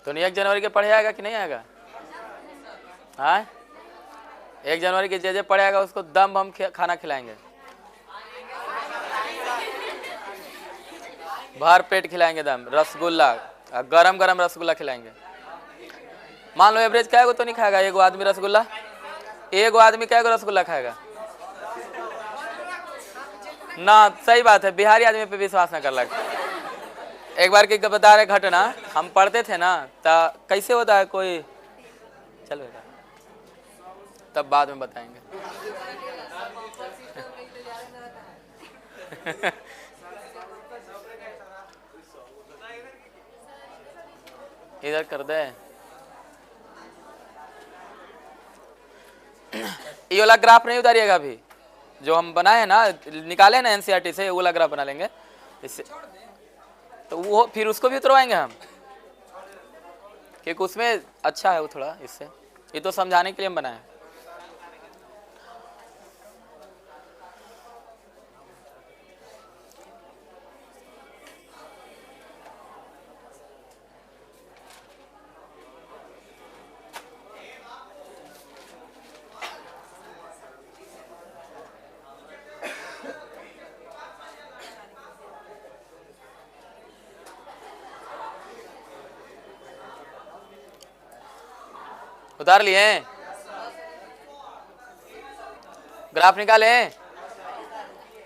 तो नहीं 1 जनवरी के पढ़े आएगा कि नहीं आएगा? हाँ 1 जनवरी के जे पढ़े आएगा उसको दम बम खाना खिलाएंगे, भर पेट खिलाएंगे, दम रसगुल्ला, गरम गरम रसगुल्ला खिलाएंगे। मान लो एवरेज क्या तो नहीं खाएगा एगो आदमी रसगुल्ला? एगो आदमी क्या रसगुल्ला खाएगा ना? सही बात है, बिहारी आदमी पे विश्वास ना कर लगा। एक बार की बता रहे घटना, हम पढ़ते थे ना तो कैसे होता है कोई, चल बेटा तब बाद में बताएंगे। इधर कर दे, ये वाला ग्राफ नहीं उतारिएगा अभी, जो हम बनाए ना निकाले ना एनसीईआरटी से, वो वाला ग्राफ बना लेंगे इससे, तो वो फिर उसको भी उतरवाएंगे हम, क्योंकि उसमें अच्छा है वो थोड़ा, इससे ये तो समझाने के लिए हम बनाए। उतार लिए ग्राफ, निकाले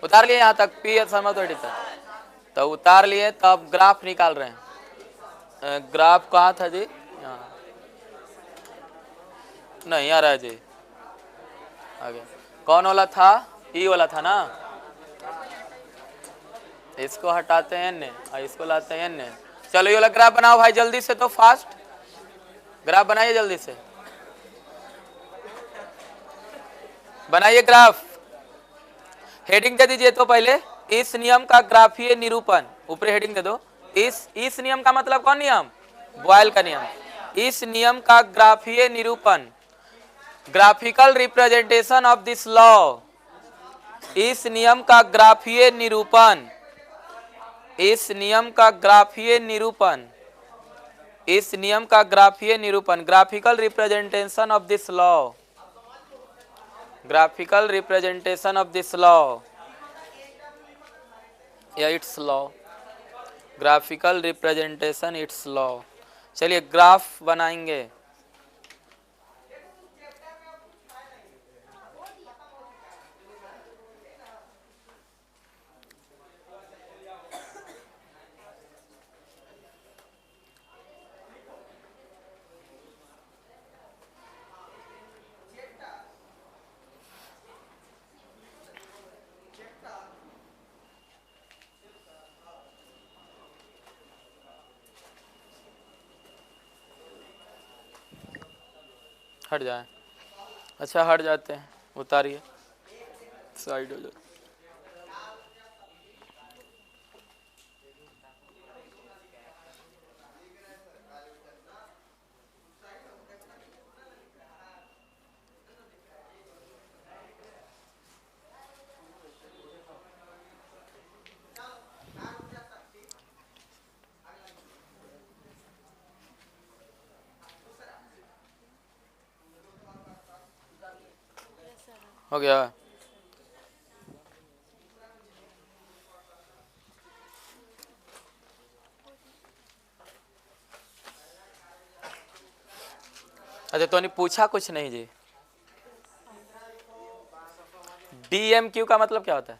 उतार लिए यहाँ तक पी शर्मा तो उतार लिए, तब ग्राफ निकाल रहे हैं। ग्राफ कहाँ था जी? यहाँ नहीं आ रहा है जी, आगे कौन वाला था? ई वाला था ना, इसको हटाते हैं न और इसको लाते हैं न। चलो ये वाला ग्राफ बनाओ भाई जल्दी से, तो फास्ट ग्राफ बनाइए, जल्दी से बनाइए ग्राफ। हेडिंग दे दीजिए तो पहले, इस नियम का ग्राफीय निरूपण, ऊपर हेडिंग दे दो। इस नियम का मतलब कौन नियम? बॉयल का नियम। इस नियम का ग्राफीय निरूपण, graphical representation of this law. इस नियम का ग्राफीय निरूपण, इस नियम का ग्राफीय निरूपण, इस नियम का ग्राफीय निरूपण, graphical representation of this law, graphical representation of this law या its law, graphical representation its law. चलिए ग्राफ बनाएंगे। हट जाए, अच्छा हट जाते हैं, उतारिए, साइड हो जाए। हो गया? अच्छा तो नहीं पूछा कुछ नहीं जी। DMQ का मतलब क्या होता है?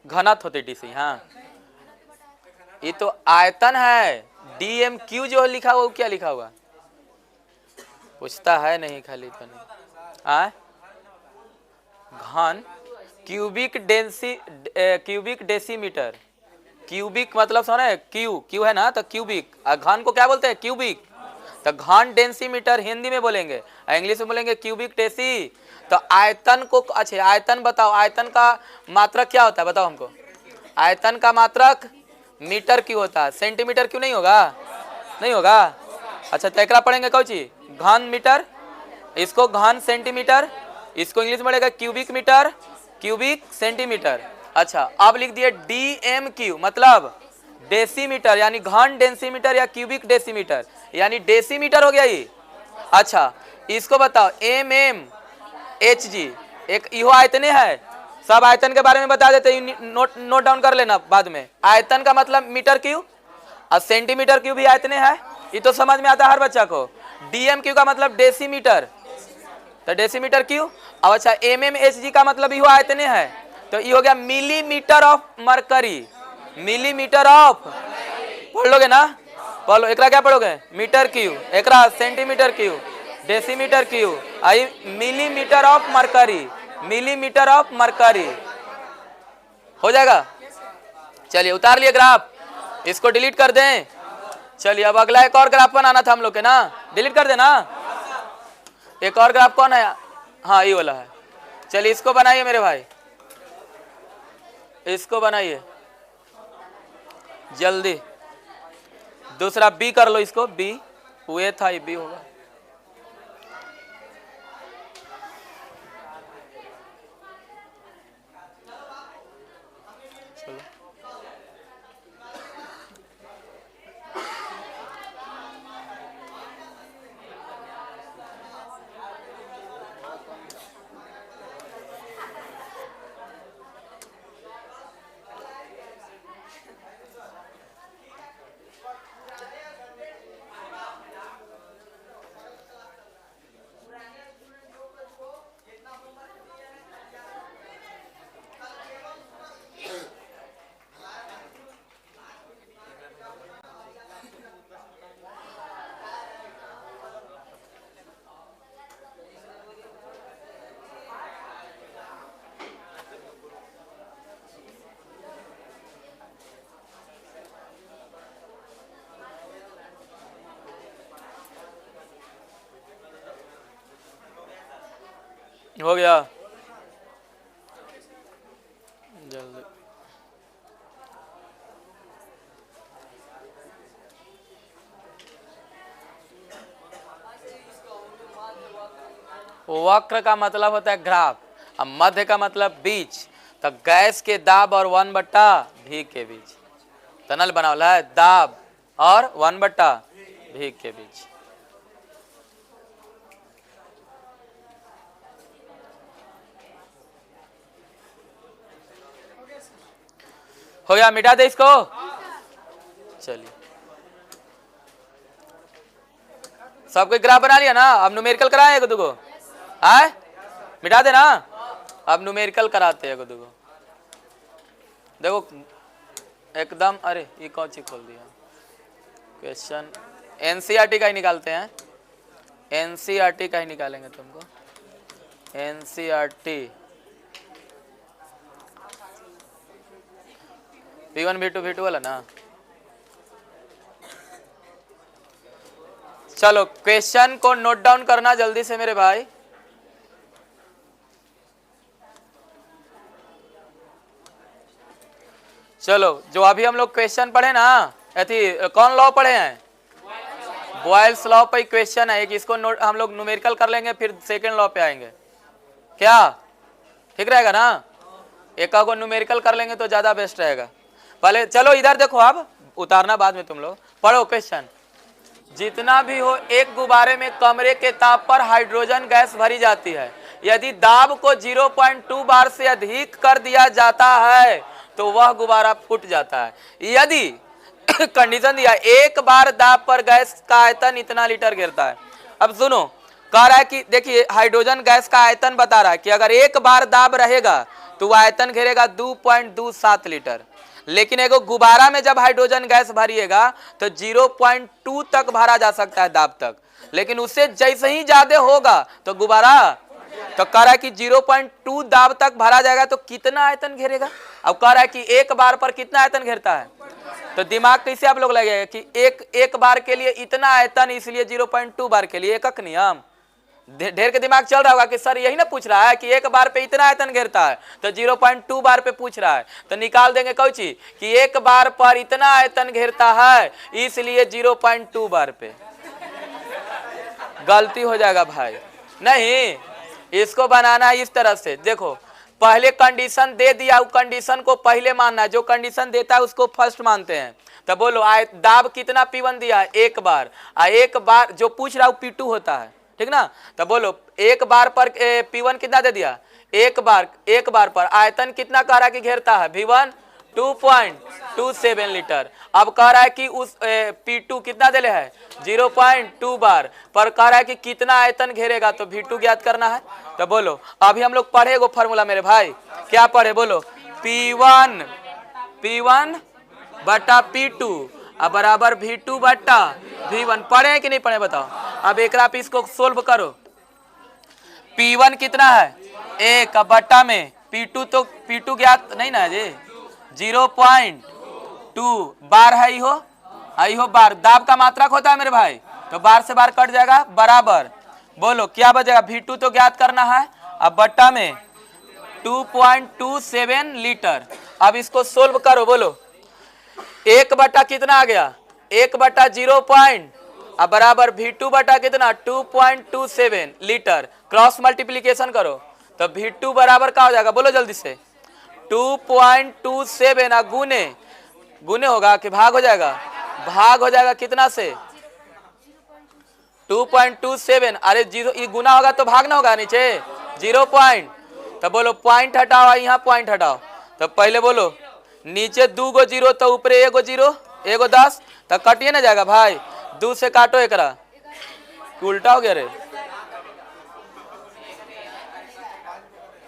घनत्व होती डीसी। हाँ ये तो आयतन है। DMQ जो लिखा हुआ वो क्या लिखा हुआ? पूछता है नहीं खाली तो नहीं। घन क्यूबिक डेसीमीटर। क्यूबिक मतलब सुना, क्यू है ना, तो क्यूबिक। घन को क्या बोलते हैं? क्यूबिक। तो घन डेसीमीटर हिंदी में बोलेंगे, इंग्लिश में बोलेंगे क्यूबिक डेसी। तो आयतन को, अच्छा आयतन बताओ, आयतन का मात्रक क्या होता है बताओ हमको। आयतन का मात्रक मीटर क्यों होता है, सेंटीमीटर क्यों नहीं होगा? नहीं होगा। अच्छा तैकरा पढ़ेंगे कौन चीज? घन मीटर, इसको घन सेंटीमीटर, इसको इंग्लिश में पढ़ेगा क्यूबिक मीटर, क्यूबिक सेंटीमीटर। अच्छा अब लिख दिए DMQ मतलब डेसीमीटर यानी घन डेसीमीटर या क्यूबिक डेसीमीटर यानी डेसीमीटर हो गया ये। अच्छा इसको बताओ HG एक इहो आयतने है, सब आयतन के बारे में बता देते हैं, नोट डाउन कर लेना बाद में। आयतन का मतलब मीटर क्यूब और सेंटीमीटर क्यूब भी आयतने है, ये तो समझ में आता है हर बच्चा को। DMQ का मतलब डेसीमीटर, तो डेसीमीटर क्यूब। अब अच्छा HG का मतलब इहो आयतने है, तो ये हो गया millimetre of mercury. Millimetre of पढ़ लोगे ना, पढ़ लो। एकरा क्या पढ़ोगे, मीटर क्यूब, एकरा centimetre cube, decimetre cube, I millimetre of mercury, millimetre of mercury हो जाएगा। चलिए उतार लिए ग्राफ, इसको डिलीट कर दें। चलिए अब अगला एक और ग्राफ बनाना था हम लोग के ना, डिलीट कर देना। एक और ग्राफ कौन है, हाँ ये वाला है। चलिए इसको बनाइए मेरे भाई, इसको बनाइए जल्दी। दूसरा B कर लो, इसको B हुए था, ये B होगा। चलो हो गया जल्दी। वक्र का मतलब होता है ग्राफ, अब मध्य का मतलब बीच, तो गैस के दाब और 1/V के बीच टनल बना हुआ है, दाब और 1/V के बीच। हो गया, मिटा दे इसको। चलिए सबको ग्राफ बना लिया ना, अब न्यूमेरिकल कराए एक दुगो, आए मिटा दे ना। अब न्यूमेरिकल कराते हैं दुगो, देखो एकदम। अरे ये कौन सी खोल दिया, क्वेश्चन NCERT का ही निकालते हैं, NCERT का ही निकालेंगे तुमको। NCERT V1 V2 V2 वाला ना। चलो क्वेश्चन को नोट डाउन करना जल्दी से मेरे भाई। चलो जो अभी हम लोग क्वेश्चन पढ़े ना, कौन लॉ पढ़े हैं, बॉयल्स लॉ पे क्वेश्चन है एक, इसको नोट हम लोग न्यूमेरिकल कर लेंगे, फिर सेकंड लॉ पे आएंगे। क्या ठीक रहेगा ना, एक को न्यूमेरिकल कर लेंगे तो ज्यादा बेस्ट रहेगा। पहले चलो इधर देखो, अब उतारना बाद में, तुम लोग पढ़ो क्वेश्चन। जितना भी हो, एक गुब्बारे में कमरे के ताप पर हाइड्रोजन गैस भरी जाती है। यदि दाब को 0.2 बार से अधिक कर दिया जाता है तो वह गुब्बारा फूट जाता है। यदि कंडीशन दिया, एक बार दाब पर गैस का आयतन इतना लीटर गिरता है। अब सुनो, कह रहा है कि देखिए हाइड्रोजन गैस का आयतन बता रहा है कि अगर एक बार दाब रहेगा तो वह आयतन घेरेगा 2.27 लीटर। लेकिन एगो गुब्बारा में जब हाइड्रोजन गैस भरिएगा तो 0.2 तक भरा जा सकता है दाब तक, लेकिन उससे जैसे ही ज्यादा होगा तो गुब्बारा, तो कह रहा है कि 0.2 दाब तक भरा जाएगा तो कितना आयतन घेरेगा। अब कह रहा है कि एक बार पर कितना आयतन घेरता है, तो दिमाग कैसे आप लोग लगेगा कि एक बार के लिए इतना आयतन, इसलिए 0.2 बार के लिए एकक नियम। ढेर के दिमाग चल रहा होगा कि सर यही ना पूछ रहा है कि एक बार पे इतना आयतन घेरता है, तो 0.2 बार पे पूछ रहा है, तो निकाल देंगे कौची कि एक बार पर इतना आयतन घेरता है इसलिए 0.2 बार पे। गलती हो जाएगा भाई, नहीं, इसको बनाना है इस तरह से। देखो पहले कंडीशन दे दिया, उस कंडीशन को पहले मानना है, जो कंडीशन देता है उसको फर्स्ट मानते हैं। तो बोलो दाब कितना P1 दिया है, एक बार, एक बार जो पूछ रहा हूँ P2 होता है, ठीक ना। तो बोलो एक बार पर P1 कितना दे दिया, एक बार पर आयतन कितना कह रहा है कि घेरता है, V1 2.27 लीटर। अब कह रहा है कि उस P2 कितना दे है, 0.2 बार पर कह रहा है कि कितना आयतन घेरेगा, तो V2 ज्ञात करना है। तो बोलो अभी हम लोग पढ़े एगो फॉर्मूला मेरे भाई, क्या पढ़े बोलो, P1 बटा P2 अब बराबर V2 बटा V1। पढ़े हैं कि नहीं पढ़े बताओ। अब एक आप इसको सोल्व करो। P1 कितना है, एक बट्टा में P2, तो P2 ज्ञात नहीं ना जी, 0.2 बार है, आई हो बार दाब का मात्रक होता है मेरे भाई, तो बार से बार कट जाएगा, बराबर बोलो क्या बचेगा, V2 तो ज्ञात करना है, अब बट्टा में 2.27 लीटर। अब इसको सोल्व करो, बोलो एक बट्टा कितना आ गया, एक बट्टा 0. अब बराबर V2 बटा कितना 2.27 लीटर, क्रॉस मल्टीप्लीकेशन करो तो V2 बराबर क्या हो जाएगा, बोलो जल्दी से, 2.27 गुने गुने होगा कि भाग हो जाएगा, भाग हो जाएगा कितना से 2.27, अरे जीरो ये गुना होगा तो भाग ना होगा नीचे 0. तो बोलो पॉइंट हटाओ, यहाँ पॉइंट हटाओ, तो पहले बोलो नीचे 2 गो जीरो तो ऊपर 1 गो जीरो, 1 गो 10, तो कटिए ना जाएगा भाई, 2 से काटो एकरा, उल्टा हो गया रे,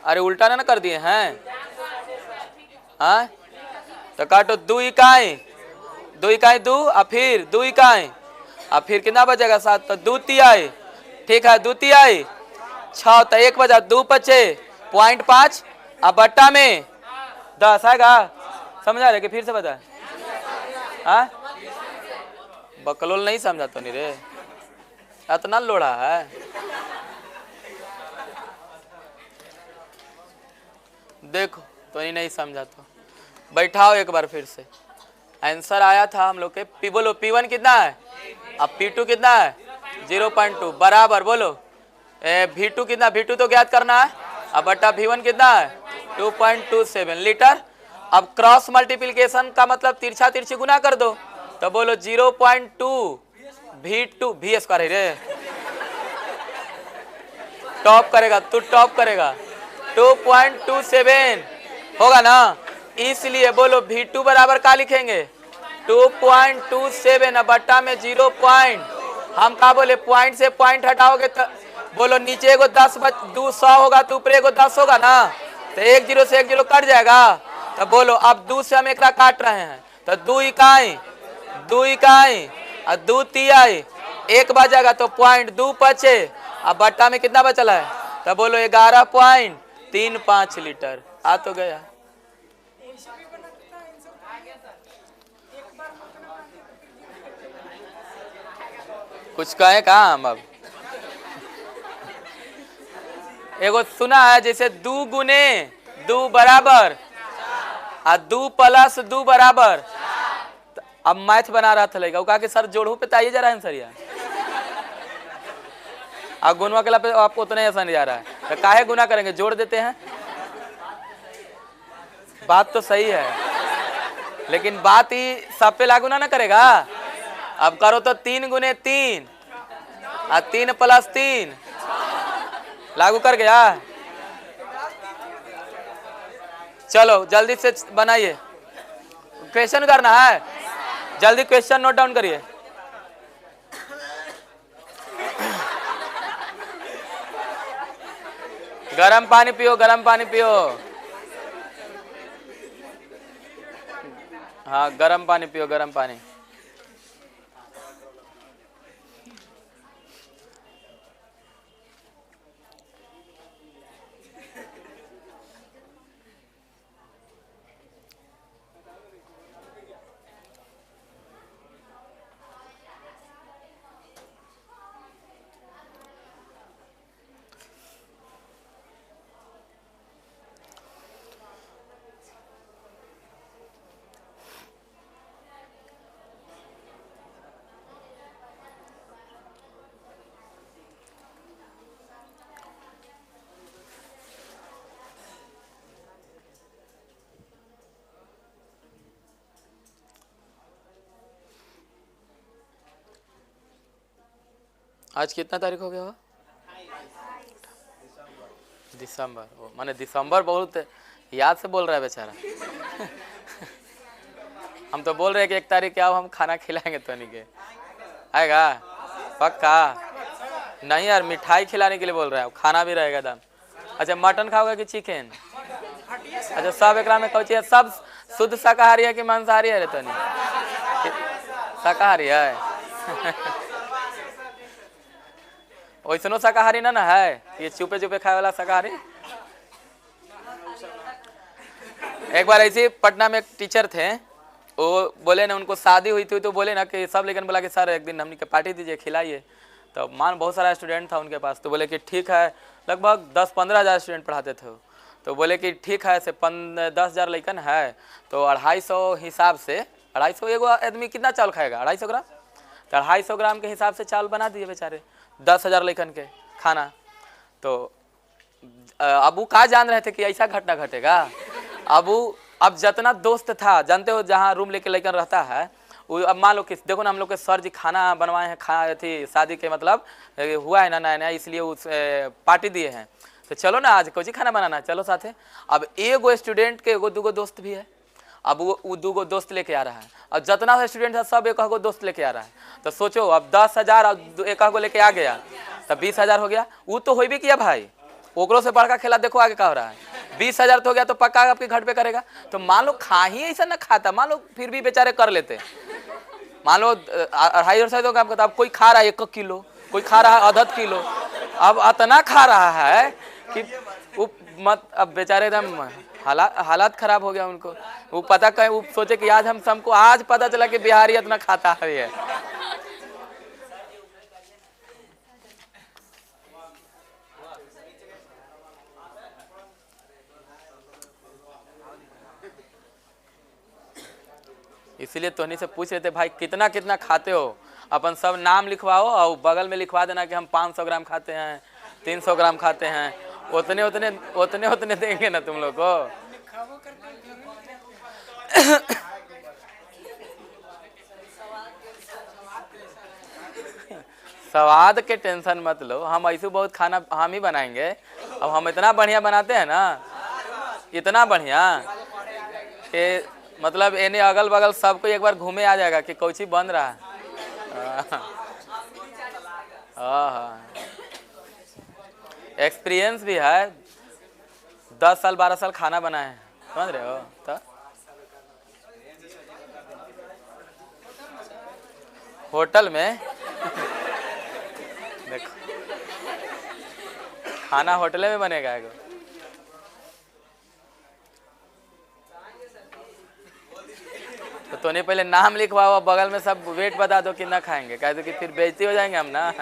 अरे उल्टा ना कर दिए हैं, हाँ तो काटो 2 इकाई 2 और फिर 2 इकाई और फिर कितना बचेगा 7, तो 2 तिहाई, ठीक है 2 तिहाई 6, तो 1 बचा 2 पचे 0.5 अब बट्टा में 10 आएगा, समझा रहे कि फिर से बता, हाँ बकलोल नहीं समझा तो नहीं रे, इतना लोढ़ा है, देखो तो नहीं समझा तो बैठाओ एक बार फिर से। आंसर आया था हम लोग के बोलो P1 कितना है, अब P2 कितना है 0.2 बराबर बोलो V2 कितना, V2 तो ज्ञात करना है, अब बटा V1 कितना है 2.27 लीटर। अब क्रॉस मल्टीप्लिकेशन का मतलब तिरछा तिरछी गुना कर दो, तो बोलो 0.2 V2 V स्क्वायर रे, टॉप करेगा तू, टॉप करेगा 2.27 होगा ना, इसलिए बोलो V2 बराबर क्या लिखेंगे 2.27 बट्टा में 0. हम क्या बोले पॉइंट से पॉइंट हटाओगे तो बोलो नीचे को 10 2 100 होगा तो ऊपर को 10 होगा ना, तो 1 0 से 1 0 कट जाएगा, तो बोलो अब 2 से हम एक काट रहे हैं, तो 2 इकाई और 2 तिहाई 1 बचेगा तो 0.2 बचे, अब बट्टा में कितना बचला है, तो बोलो 11.35 लीटर आ तो गया। कुछ कहे कहा हम अब, एगो सुना है जैसे 2 गुने 2 बराबर और 2 प्लस 2 बराबर, अब मैथ बना रहा था लड़का, वो कहा कि सर जोड़ू पे ताइए जा रहा है सर यार, अब गुनवा के पे आपको उतना ऐसा नहीं जा रहा है, तो काहे गुना करेंगे, जोड़ देते हैं, बात तो सही है लेकिन बात ही सब पे लागू ना करेगा। अब करो तो 3 गुने 3 और 3 प्लस 3 लागू कर गया। चलो जल्दी से बनाइए, क्वेश्चन करना है, जल्दी क्वेश्चन नोट डाउन करिए। गरम पानी पियो, गरम पानी पियो, हाँ गरम पानी पियो, गरम पानी। आज कितना तारीख हो गया हुआ? दिसंबर। ओ माने दिसंबर बहुत याद से बोल रहा है बेचारा। हम तो बोल रहे हैं कि 1 तारीख के आओ, हम खाना खिलाएंगे तो नहीं के आएगा पक्का? नहीं यार, मिठाई खिलाने के लिए बोल रहा है, खाना भी रहेगा दाम। अच्छा मटन खाओगे कि चिकन? अच्छा सब एकरा में कौची है? सब शुद्ध शाकाहारी है कि मांसाहारी है? रे तो नहीं शाकाहारी है। वैसनो शाकाहारी ना है, ये चुपे चुपे खाए वाला शाकाहारी। एक बार ऐसे पटना में एक टीचर थे, वो बोले ना उनको शादी हुई थी, तो बोले ना कि सब लेकिन बोला कि सर एक दिन हमने पार्टी दीजिए, खिलाइए। तो मान बहुत सारा स्टूडेंट था उनके पास, तो बोले कि ठीक है, लगभग 10-15 हज़ार स्टूडेंट पढ़ाते थे। तो बोले कि ठीक है, ऐसे 10,000 लेकिन है तो 250 हिसाब से, 250 एगो आदमी कितना चावल खाएगा? 250 ग्राम। तो 250 ग्राम के हिसाब से चावल बना दिए बेचारे 10,000 लेखन के खाना। तो अब वो कहाँ जान रहे थे कि ऐसा घटना घटेगा। अब जितना दोस्त था, जानते हो जहाँ रूम लेके लेकर रहता है, वो अब मान लो कि देखो ना, हम लोग के सर जी खाना बनवाए हैं, खा थी शादी के मतलब हुआ है ना नया नया, इसलिए उस पार्टी दिए हैं। तो चलो ना आज कोई खाना बनाना है, चलो साथे। अब एगो स्टूडेंट के एगो दूगो दोस्त भी है, अब वो दूगो दोस्त लेके आ रहा है, और जितना स्टूडेंट है सब एक दोस्त लेके आ रहा है। तो सोचो अब 10,000 और एक लेके आ गया, तब 20,000 हो गया। वो तो हो भी किया भाई, ओकरों से बढ़कर खेला, देखो आगे क्या हो रहा है। 20,000 तो हो गया, तो पक्का आपके घर पे करेगा। तो मान लो खा ही ऐसा ना खाता, मान लो फिर भी बेचारे कर लेते। मान लो 250 तो काम करता, अब कोई खा रहा है 1 किलो, कोई खा रहा है आधा किलो, अब इतना खा रहा है कि वो मत, अब बेचारे एकदम हालात खराब हो गया उनको। वो पता कहीं वो सोचे कि आज हम सबको आज पता चला कि बिहारी इतना खाता है। इसीलिए तोहनी से पूछ रहे थे भाई कितना कितना खाते हो, अपन सब नाम लिखवाओ और बगल में लिखवा देना कि हम 500 ग्राम खाते हैं, 300 ग्राम खाते हैं, उतने उतने उतने उतने देंगे ना तुम लोग को। स्वाद के टेंशन मत लो, हम ऐसे बहुत खाना हम ही बनाएंगे। अब हम इतना बढ़िया बनाते हैं ना, इतना बढ़िया कि मतलब इन्हें अगल बगल सबको एक बार घूमे आ जाएगा कि कौची बन रहा है। हाँ, एक्सपीरियंस भी है, 10 साल 12 साल खाना बनाए हैं, समझ रहे हो। तो होटल में देखो खाना होटल में बनेगा एगो। तो तूने पहले नाम लिखवाओ, बगल में सब वेट बता दो कितना खाएंगे, कह दो कि फिर बेइज्जती हो जाएंगे हम ना।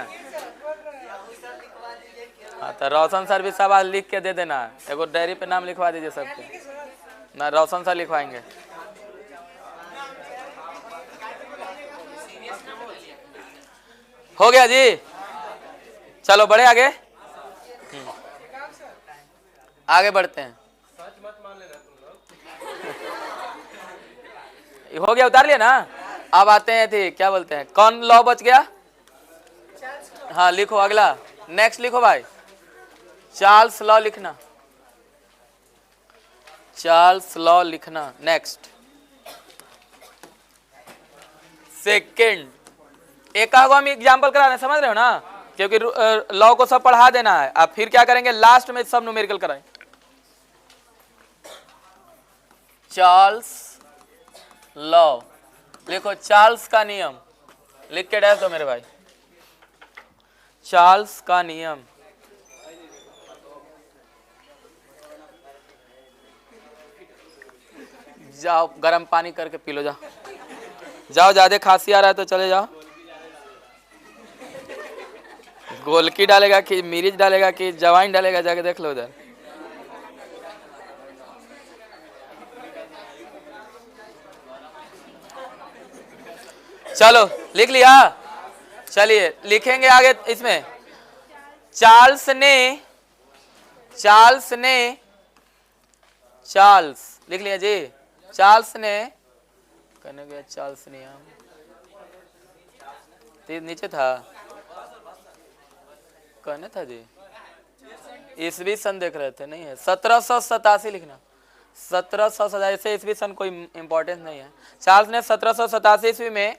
हाँ तो रोशन सर भी सब आज लिख के दे देना, एगो डायरी पे नाम लिखवा दीजिए सबके ना, रोशन सर लिखवाएंगे। हो गया जी, चलो बढ़े आगे, आगे बढ़ते हैं। हो गया, उतार लिया ना। अब आते हैं थी क्या बोलते हैं, कौन लॉ बच गया? हाँ लिखो अगला, नेक्स्ट लिखो भाई, चार्ल्स लॉ लिखना, चार्ल्स लॉ लिखना। नेक्स्ट सेकेंड, एक हम एग्जाम्पल करा रहे हैं, समझ रहे हो ना, क्योंकि लॉ को सब पढ़ा देना है। अब फिर क्या करेंगे, लास्ट में सब न्यूमेरिकल कराएं। चार्ल्स लॉ लिखो, चार्ल्स का नियम लिख के डैश दो मेरे भाई, चार्ल्स का नियम। जाओ गर्म पानी करके पी लो, जाओ जाओ, ज्यादा खांसी आ रहा है तो चले जाओ। गोलकी डालेगा कि मिर्च डालेगा कि जवाइन डालेगा, जाके देख लो उधर। चलो लिख लिया, चलिए लिखेंगे आगे इसमें। चार्ल्स लिख लिया जी, चार्ल्स ने करने गया, चार्ल्स नियम नीचे था, कहने था जी, ईसवी सन देख रहे थे, नहीं है 1787 लिखना, 1787 से ईसवी सन कोई इंपॉर्टेंस नहीं है। चार्ल्स ने 1787 ईस्वी में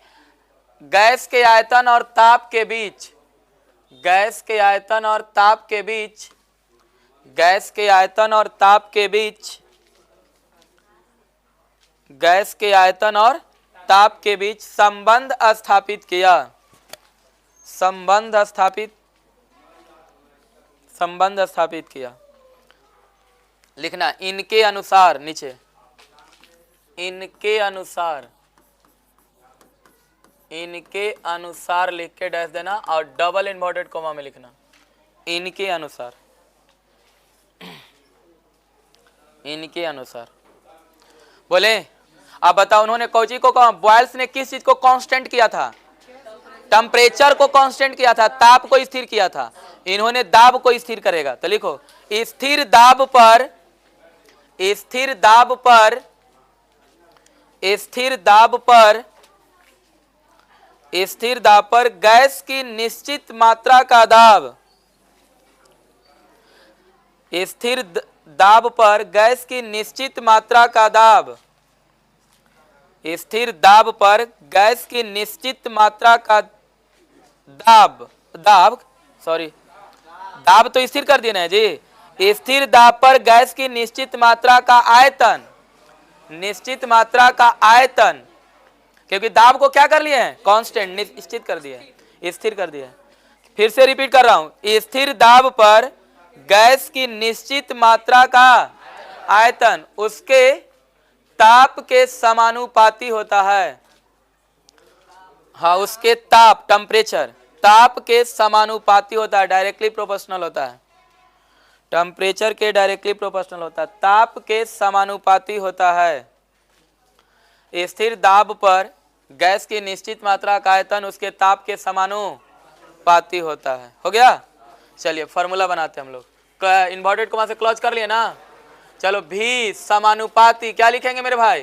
गैस के आयतन और ताप के बीच, गैस के आयतन और ताप के बीच, गैस के आयतन और ताप के बीच, गैस के आयतन और ताप के बीच संबंध स्थापित किया, संबंध स्थापित किया। लिखना इनके अनुसार, नीचे इनके अनुसार, इनके अनुसार लिख के डैश देना और डबल इन्वर्टेड कोमा में लिखना इनके अनुसार, इनके अनुसार। बोले अब बताओ उन्होंने कौची को, बॉयल्स ने किस चीज को कांस्टेंट किया था? टेम्परेचर को कांस्टेंट किया था, ताप को स्थिर किया था। इन्होंने दाब को स्थिर करेगा, तो लिखो स्थिर दाब पर, स्थिर दाब पर, स्थिर दाब पर, स्थिर दाब पर गैस की निश्चित मात्रा का दाब, स्थिर दाब पर गैस की निश्चित मात्रा का दाब, स्थिर दाब पर गैस की निश्चित मात्रा का दाब, दाब तो स्थिर कर देना है जी। स्थिर दाब पर गैस की निश्चित मात्रा का आयतन, निश्चित मात्रा का आयतन, क्योंकि दाब को क्या कर लिए हैं? कांस्टेंट, निश्चित कर दिया, स्थिर कर दिया। फिर से रिपीट कर रहा हूं, स्थिर दाब पर गैस की निश्चित मात्रा का आयतन उसके ताप के समानुपाती होता है। हाँ, उसके ताप, टेम्परेचर ताप के समानुपाती होता है, डायरेक्टली प्रोपोर्शनल होता है, टेम्परेचर के डायरेक्टली प्रोपोर्शनल होता है, ताप के समानुपाती होता है। स्थिर दाब पर गैस की निश्चित मात्रा का आयतन उसके ताप के समानुपाती होता है। हो गया? चलिए फॉर्मूला बनाते हैं हम लोग। इन्वर्टेड कोमा से क्लोज कर लिए ना। चलो भी समानुपाती क्या लिखेंगे मेरे भाई?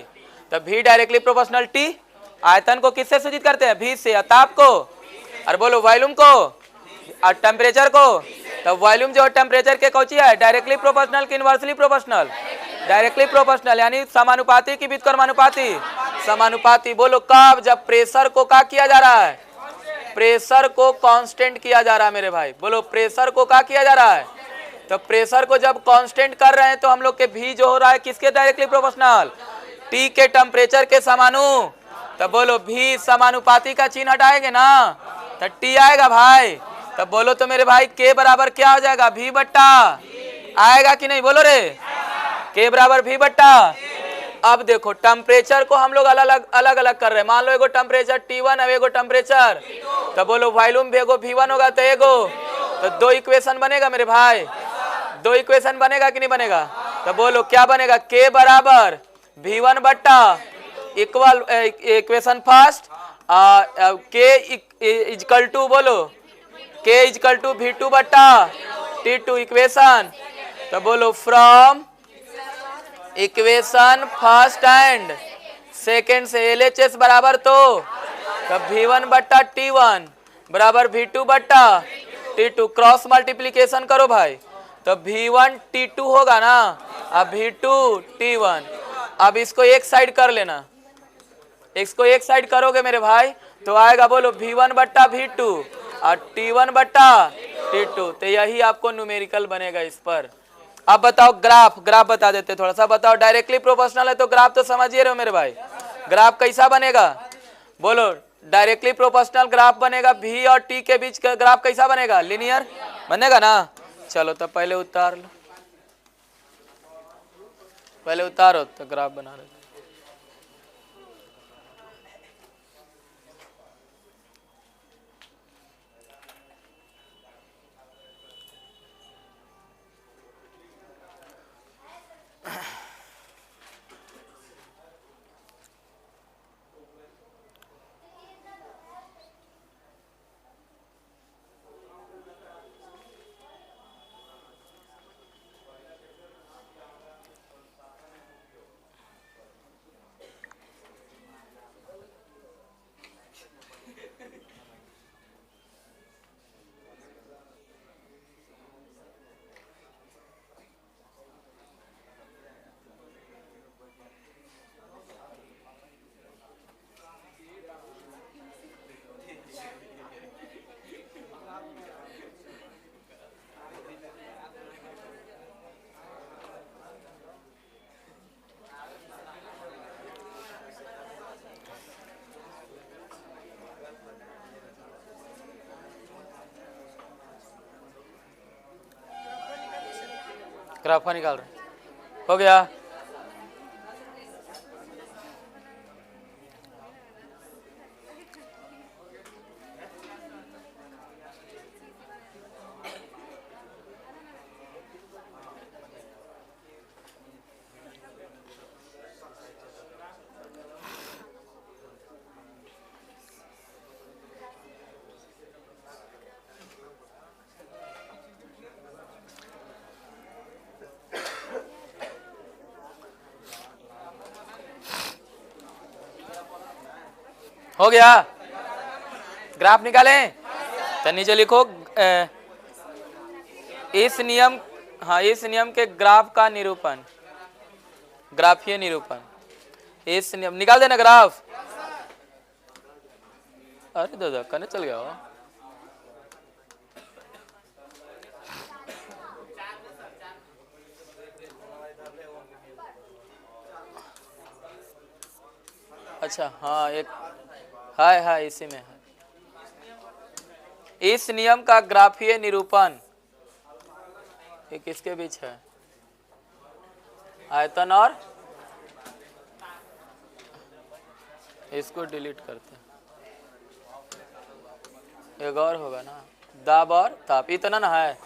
तो भी डायरेक्टली प्रोपोर्शनल टी, आयतन को किससे सूचित करते हैं? भी से। ताप को, और बोलो वॉल्यूम को, और टेम्परेचर को। तो वॉल्यूम जो टेम्परेचर के कौची है? डायरेक्टली प्रोपोर्शनल कि इनवर्सली प्रोपोर्शनल? डायरेक्टली प्रोपोर्शनल, यानी समानुपाती की व्युत्क्रमानुपाती? समानुपाती। बोलो कब? जब प्रेशर को क्या किया जा रहा है? प्रेशर को कांस्टेंट किया जा रहा है मेरे भाई। बोलो प्रेशर को क्या किया जा रहा है? तो प्रेशर को जब कांस्टेंट कर रहे हैं तो हम लोग के भी जो हो रहा है किसके डायरेक्टली प्रोपोर्शनल? टी के टेम्परेचर के समानु। तो बोलो भी समानुपाती का चिन्ह हटाएंगे ना तो टी आएगा भाई। तो बोलो तो मेरे भाई के बराबर क्या हो जाएगा? भी बट्टा आएगा कि नहीं? बोलो रे, के बराबर भी बट्टा। अब देखो टेम्परेचर को हम लोग अलग अलग कर रहे हैं। मान लो एगो टेम्परेचर T1 है, एगो टेम्परेचर, तो बोलो वॉल्यूम भी एगो V1 होगा तो एगो, तो दो इक्वेशन बनेगा मेरे भाई। दो इक्वेशन बनेगा कि नहीं बनेगा? तो बोलो क्या बनेगा? के बराबर V1 बट्टा इक्वल इक्वेशन फर्स्ट, के इक्वल टू, बोलो के इक्वल टू V2 बट्टा T2 इक्वेशन। तो बोलो from equation first and second से LHS बराबर तो V1 बट्टा T1 बराबर V2 बट्टा T2, क्रॉस मल्टीप्लीकेशन करो भाई। तो V1 T2 होगा ना, अब V2 T1। अब इसको एक साइड कर लेना, इसको एक साइड करोगे मेरे भाई तो आएगा, बोलो V1 बट्टा V2 और T1 बट्टा T2। तो यही आपको न्यूमेरिकल बनेगा इस पर। अब बताओ ग्राफ, ग्राफ बता देते थोड़ा सा। बताओ डायरेक्टली प्रोपोर्शनल है तो ग्राफ तो समझिए रहे हो मेरे भाई। ग्राफ कैसा बनेगा? बोलो डायरेक्टली प्रोपोर्शनल ग्राफ बनेगा, V और T के बीच का ग्राफ कैसा बनेगा? लीनियर बनेगा ना। चलो तो पहले उतार लो, पहले उतारो तो ग्राफ बना रहे। ग्राफ का निकाल रहे हैं। हो गया। हो गया। ग्राफ निकालें तो नीचे लिखो इस नियम, हाँ इस नियम के ग्राफ का निरूपण, ग्राफीय निरूपण। इस नियम निकाल देना ग्राफ। अरे दादा कने चल गया हो। अच्छा हाँ एक है इसी में है। इस नियम का ग्राफीय निरूपण ये किसके बीच है? आयतन और, इसको डिलीट करते हैं, एक और होगा ना, दाब और ताप, इतना ना है,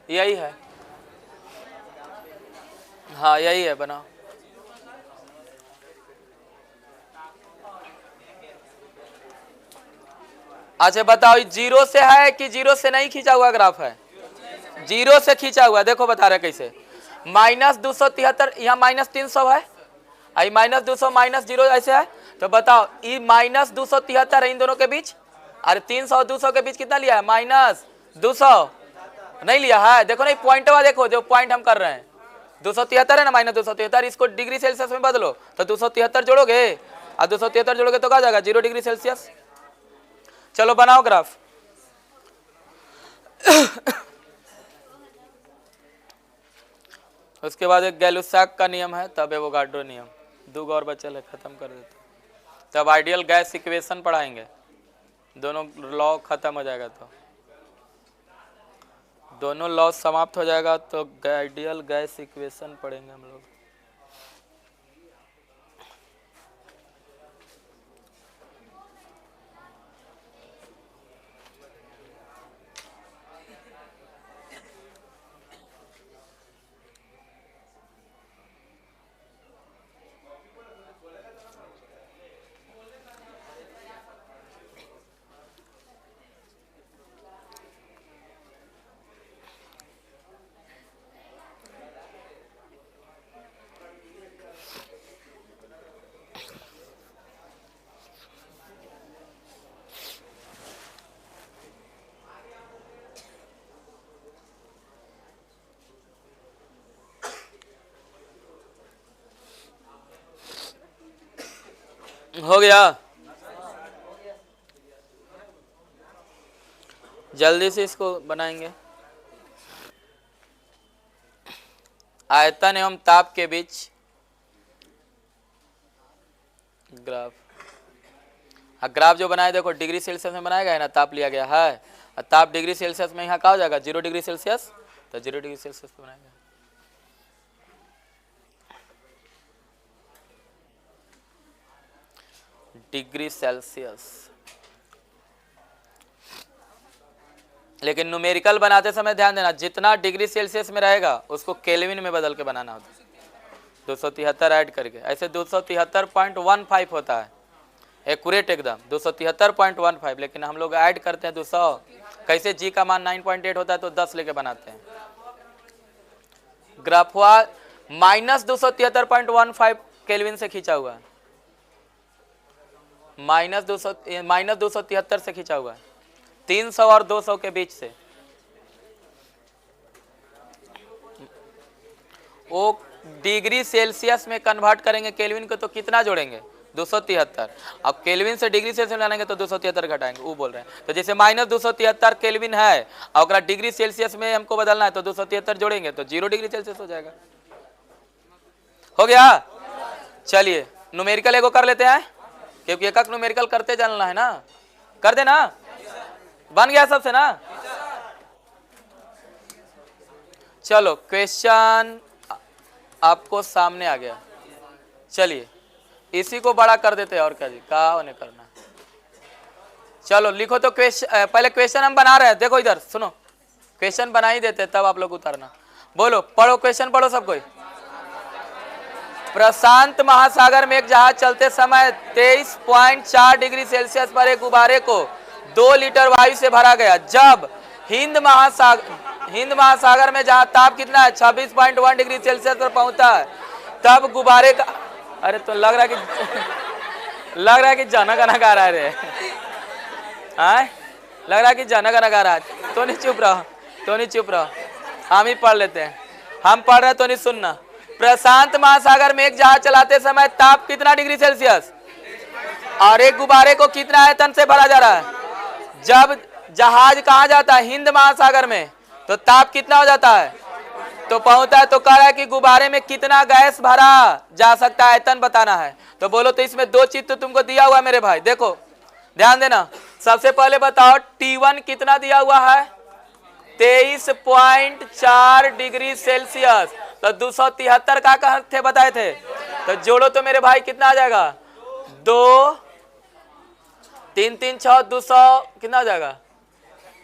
यही है। हाँ यही है, बनाओ। अच्छा बताओ जीरो से है कि जीरो से नहीं खींचा हुआ ग्राफ है? जीरो से खींचा हुआ। देखो बता रहे कैसे, -273 यहाँ -300 है, आई -200 -0 ऐसे है। तो बताओ ये -273 है इन दोनों के बीच, अरे 300 200 के बीच कितना लिया है? -200 नहीं लिया है। देखो नहीं पॉइंट वा देखो, जो पॉइंट हम कर रहे हैं 273 है ना, -273, इसको डिग्री सेल्सियस में बदलो तो 273 जोड़ोगे और 273 जोड़ोगे तो क्या जाएगा? 0 डिग्री सेल्सियस। चलो बनाओ ग्राफ। उसके बाद एक गैलुसाक का नियम है, तब एवोगाड्रो नियम, दो और बचल है, खत्म कर देते। तब आइडियल गैस इक्वेशन पढ़ाएंगे, दोनों लॉ खत्म हो जाएगा तो दोनों लॉ समाप्त हो जाएगा तो आइडियल गैस इक्वेशन पढ़ेंगे हम लोग। हो गया। जल्दी से इसको बनाएंगे। आयतन एवं ताप के बीच ग्राफ, ग्राफ जो बनाए देखो डिग्री सेल्सियस में बनाया गया है ना, ताप लिया गया है, और ताप डिग्री सेल्सियस में यहाँ क्या हो जाएगा? 0 डिग्री सेल्सियस, तो 0 डिग्री सेल्सियस पे बनाया गया। डिग्री सेल्सियस, लेकिन न्यूमेरिकल बनाते समय ध्यान देना जितना डिग्री सेल्सियस में रहेगा उसको केल्विन में बदल के बनाना होता है, 273 ऐड करके। ऐसे 273.15 होता है एक्यूरेट एकदम 273.15, लेकिन हम लोग ऐड करते हैं 200। कैसे? जी का मान 9.8 होता है तो 10 लेके बनाते हैं। ग्राफवा -273.15 केल्विन से खींचा हुआ है, -273 से खींचा हुआ है, 300 और 200 के बीच से। वो डिग्री सेल्सियस में कन्वर्ट करेंगे केल्विन को तो कितना जोड़ेंगे? 273। अब केल्विन से डिग्री सेल्सियस में लाएंगे तो 273 घटाएंगे, वो बोल रहे हैं। तो जैसे -273 केल्विन है और डिग्री सेल्सियस में हमको बदलना है तो 273 जोड़ेंगे तो 0 डिग्री सेल्सियस हो जाएगा। हो गया। चलिए न्यूमेरिकल एगो कर लेते हैं, क्योंकि एक न्यूमेरिकल करते जाना है ना। कर देना, बन गया सबसे ना। चलो क्वेश्चन आपको सामने आ गया। चलिए इसी को बड़ा कर देते हैं, और क्या जी, कहा होने करना। चलो लिखो तो क्वेश्चन, पहले क्वेश्चन हम बना रहे हैं, देखो इधर सुनो, क्वेश्चन बना ही देते तब आप लोग उतारना। बोलो, पढ़ो क्वेश्चन, पढ़ो सब कोई। प्रशांत महासागर में एक जहाज चलते समय 23.4 डिग्री सेल्सियस पर एक गुब्बारे को 2 लीटर वायु से भरा गया। जब हिंद महासागर में जहां ताप कितना है 26.1 डिग्री सेल्सियस पर पहुंचता है, तब गुब्बारे का, अरे तो लग रहा है कि जाना गाना गा रहा है रे, लग रहा है कि जाना गाना गा रहा है। तो नहीं चुप रहो, हम ही पढ़ लेते हैं, हम पढ़ रहे हैं तो नहीं सुनना। प्रशांत महासागर में एक जहाज चलाते समय ताप कितना डिग्री सेल्सियस और एक गुब्बारे को कितना आयतन से भरा जा रहा है। जब जहाज कहाँ जाता है, हिंद महासागर में, तो ताप कितना हो जाता है, तो पहुंचता है। तो कह रहा है कि गुब्बारे में कितना गैस भरा जा सकता है, आयतन बताना है। तो बोलो, तो इसमें 2 चीज तो तुमको दिया हुआ है मेरे भाई, देखो ध्यान देना। सबसे पहले बताओ T1 कितना दिया हुआ है, 23.4 डिग्री सेल्सियस। तो 273 का थे बताए थे, तो जोड़ो तो मेरे भाई कितना आ जाएगा, 2 3 3 6 200 कितना हो जाएगा,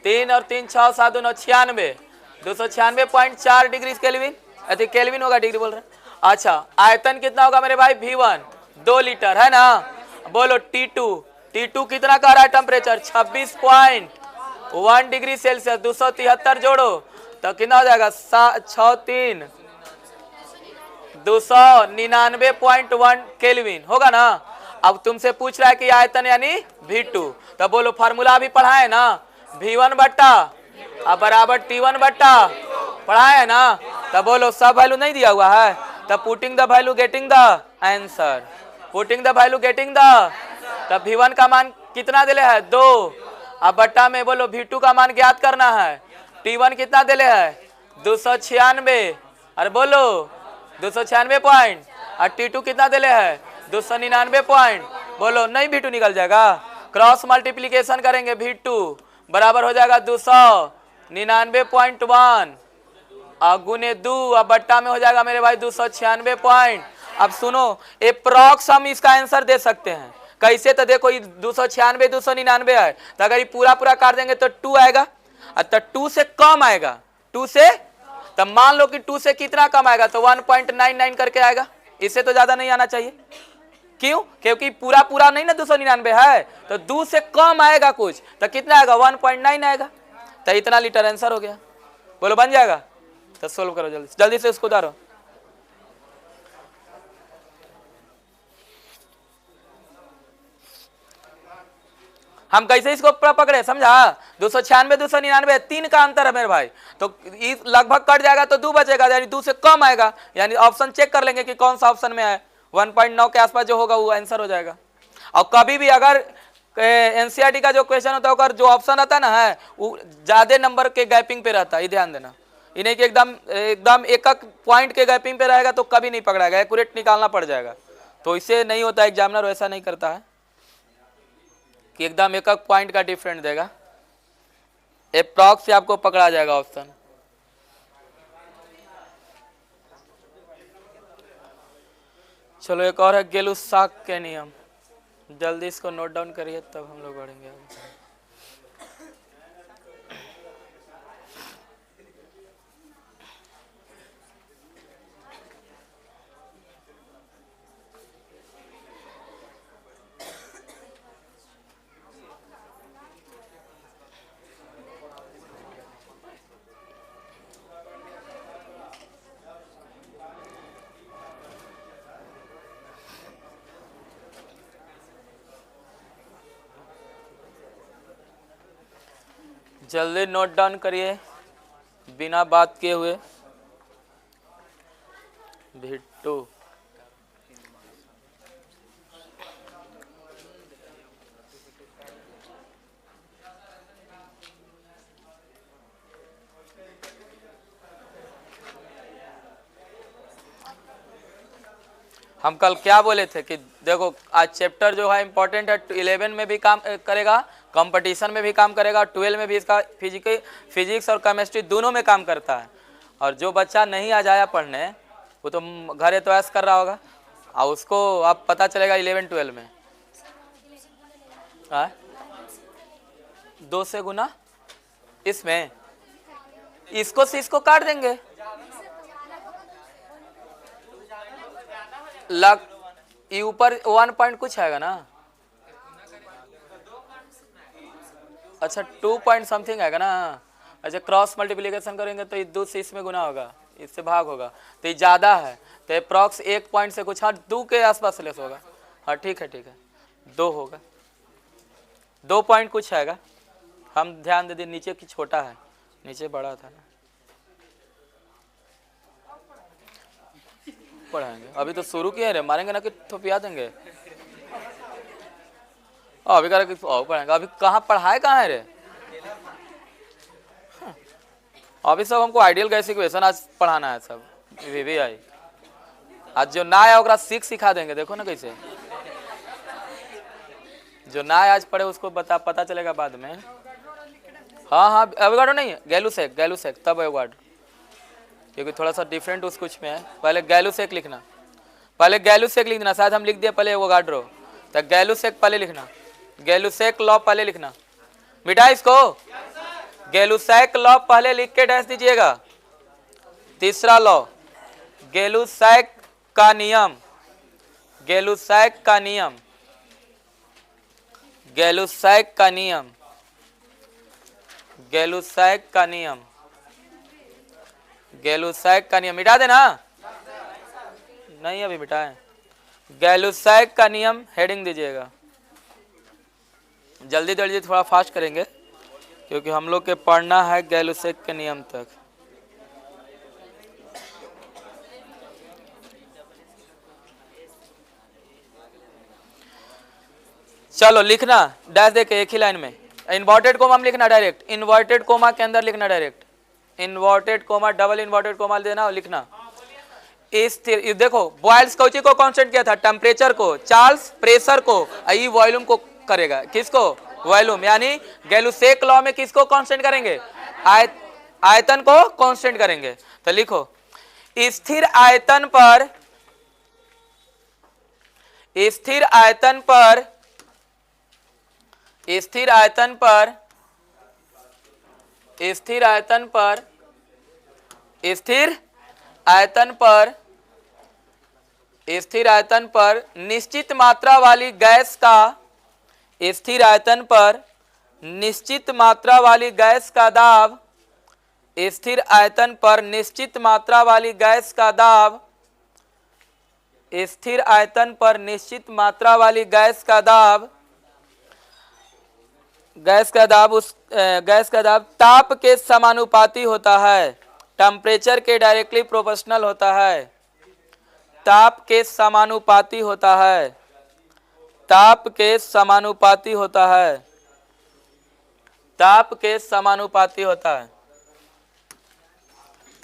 3 और 3 6 7 9 96, 296.4 डिग्री केल्विन, अति केल्विन होगा, डिग्री बोल रहे हैं। अच्छा आयतन कितना होगा मेरे भाई, V1 2 लीटर है ना। बोलो T2 कितना कह रहा है टेम्परेचर, 26.1 डिग्री सेल्सियस। 273 जोड़ो तो कितना हो जाएगा, 6 3 299.1 केल्विन होगा ना। अब तुमसे पूछ रहा है कि आयतन यानी V2, तो बोलो फार्मूला भी पढ़ा है ना, V1 बट्टा अब बराबर T1 बट्टा, पढ़ा है ना। तो बोलो सब वैल्यू नहीं दिया हुआ है, तो putting the value getting the answer, putting the value getting the. तब V1 का मान कितना दिले है, 2, अब बट्टा में बोलो V2 का मान ज्ञात करना है। T1 कितना दिले है, 296, अरे बोलो 296 पॉइंट, और T2 कितना दिले है, 299 पॉइंट। बोलो नहीं V2 निकल जाएगा, क्रॉस मल्टीप्लीकेशन करेंगे, V2 बराबर हो जाएगा 299.1 और गुने 2, अब बट्टा में हो जाएगा मेरे भाई 296 पॉइंट। अब सुनो, एप्रोक्स हम इसका आंसर दे सकते हैं कैसे, तो देखो 296 299 है, तो अगर ये पूरा काट देंगे तो 2 आएगा, तो 2 से कम आएगा, 2 से, तब मान लो कि 2 से कितना कम आएगा, तो 1.99 करके आएगा, इससे तो ज्यादा नहीं आना चाहिए। क्यों, क्योंकि पूरा नहीं ना 299 है, तो 2 से कम आएगा कुछ, तो कितना आएगा, 1.9 आएगा, तो इतना लीटर आंसर हो गया। बोलो बन जाएगा, तो सोल्व करो जल्दी से उसको उतारो। हम कैसे इसको पकड़े, समझा, 296 299 3 का अंतर है मेरे भाई, तो लगभग कट जाएगा तो 2 बचेगा, यानी 2 से कम आएगा, यानी ऑप्शन चेक कर लेंगे कि कौन सा ऑप्शन में है, 1.9 के आसपास जो होगा वो आंसर हो जाएगा। और कभी भी अगर एनसीईआरटी का जो क्वेश्चन होता है, अगर जो ऑप्शन आता है ना है वो ज्यादा नंबर के गैपिंग पे रहता है, ये ध्यान देना, इन्हें कि एकदम एक पॉइंट के गैपिंग पे रहेगा तो कभी नहीं पकड़ाएगा, एक्यूरेट निकालना पड़ जाएगा। तो इससे नहीं होता, एग्जामिनर वैसा नहीं करता है कि एकदम एक पॉइंट का डिफरेंट देगा, अप्रॉक्स से आपको पकड़ा जाएगा ऑप्शन। चलो एक और है गेलुसाक के नियम, जल्दी इसको नोट डाउन करिए तब हम लोग बढ़ेंगे आगे। जल्दी नोट डाउन करिए बिना बात किए हुए। V2 हम कल क्या बोले थे कि देखो आज चैप्टर जो है इंपॉर्टेंट है, 11 में भी काम करेगा, कंपटीशन में भी काम करेगा, 12 में भी इसका फिजिक्स और केमिस्ट्री दोनों में काम करता है। और जो बच्चा नहीं आ जाया पढ़ने वो तो घर है तो ऐस कर रहा होगा, और उसको अब पता चलेगा 11-12 में। हाँ 2 से गुना इसमें, इसको से इसको काट देंगे, लग ये ऊपर 1 पॉइंट कुछ आएगा ना, अच्छा 2 पॉइंट समथिंग आएगा ना। अच्छा क्रॉस मल्टीप्लिकेशन करेंगे तो ये 2 से इसमें गुना होगा, इससे भाग होगा, तो ये ज़्यादा है तो अप्रॉक्स 1 पॉइंट से कुछ, हाँ 2 के आसपास लेस होगा। हाँ ठीक है 2 होगा, 2 पॉइंट कुछ आएगा। हम ध्यान दे दें नीचे की छोटा है, नीचे बड़ा था ना। पढ़ाएंगे अभी तो शुरू किए रे, मारेंगे ना कि थोपिया देंगे। अभी कह रहे पढ़ाएंगे, अभी कहाँ पढ़ाए कहाँ है रे। अभी सब हमको आइडियल गैस इक्वेशन आज पढ़ाना है सब, VVI आज जो ना आया होगा सीख सिखा देंगे, देखो ना कैसे जो ना आज पढ़े उसको पता चलेगा बाद में। हाँ एवोगाड्रो नहीं है, गैलुसेक तब एवोगाड्रो, क्योंकि थोड़ा सा डिफरेंट उस कुछ में है। पहले गैलुसेक लिखना, पहले गैलुसेक लिख देना, शायद हम लिख दिए पहले एवोगाड्रो, तो गैलुसेक पहले लिखना, गैलुसेक लॉ पहले लिखना, मिटा इसको, गैलुसेक लॉ पहले लिख के डैश दीजिएगा। तीसरा लॉ गैलुसेक का नियम, गैलुसेक का नियम, गैलुसेक का नियम, गैलुसेक का नियम, गैलुसेक का नियम मिटा देना, नहीं अभी मिटाएं। गैलुसेक का नियम हेडिंग दीजिएगा, जल्दी जल्दी थोड़ा फास्ट करेंगे क्योंकि हम लोग के पढ़ना है गैलुसेक के नियम तक। चलो लिखना डैश देके एक ही लाइन में, इन्वर्टेड कोमा में लिखना डायरेक्ट, इन्वर्टेड कोमा के अंदर लिखना direct, inverted coma double inverted coma देना और लिखना। इस देखो बॉयल्स कौची को कांस्टेंट किया था, टेम्परेचर को, चार्ल्स प्रेशर को, ई वॉल्यूम को करेगा, किसको वॉल्यूम, यानी गैलुसेक लॉ में किसको कांस्टेंट करेंगे, आयतन को कांस्टेंट करेंगे। तो लिखो स्थिर आयतन पर, स्थिर आयतन पर, स्थिर आयतन पर, स्थिर आयतन पर, स्थिर आयतन पर, स्थिर आयतन पर निश्चित मात्रा वाली गैस का, स्थिर आयतन पर निश्चित मात्रा वाली गैस का दाब, स्थिर आयतन पर निश्चित मात्रा वाली गैस का दाब, स्थिर आयतन पर निश्चित मात्रा वाली गैस का दाब, गैस का दाब उस गैस का दाब ताप के समानुपाती होता है, टेम्परेचर के डायरेक्टली प्रोपोर्शनल होता है, ताप के समानुपाती होता है, ताप के समानुपाती होता है, ताप के समानुपाती होता है,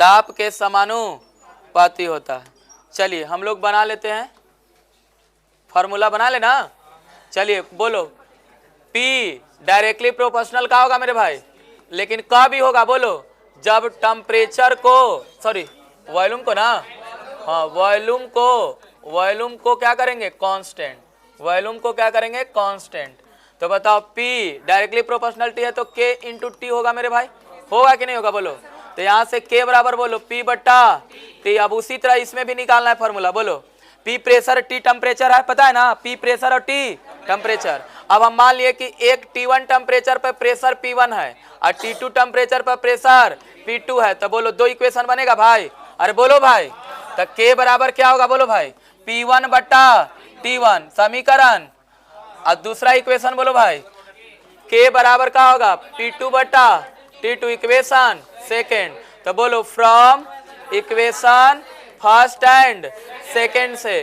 ताप के समानुपाती होता है। चलिए हम लोग बना लेते हैं, फॉर्मूला बना लेना। चलिए बोलो, P डायरेक्टली प्रोपोर्शनल का होगा मेरे भाई, लेकिन का भी होगा, बोलो जब टेम्परेचर को, सॉरी वॉल्यूम को ना, हाँ वॉल्यूम को क्या करेंगे कांस्टेंट, वॉल्यूम को क्या करेंगे कांस्टेंट। तो बताओ P डायरेक्टली प्रोपोर्शनल T है तो K इंटू T होगा मेरे भाई, होगा कि नहीं होगा बोलो। तो यहाँ से K बराबर बोलो P बट्टा T। अब उसी तरह इसमें भी निकालना है फॉर्मूला, बोलो P प्रेशर T टेम्परेचर है, पता है ना, P प्रेशर और T टेम्परेचर। अब हम मान लिए कि एक T1 टेम्परेचर पर प्रेशर P1 है और T2 टेम्परेचर पर प्रेशर P2 है, तो बोलो 2 इक्वेशन बनेगा भाई, अरे बोलो भाई। तो K बराबर क्या होगा बोलो भाई, P1 बट्टा T1 समीकरण, और दूसरा इक्वेशन बोलो भाई K बराबर क्या होगा, P2 बट्टा T2 इक्वेशन सेकेंड। तो बोलो from equation first and second से,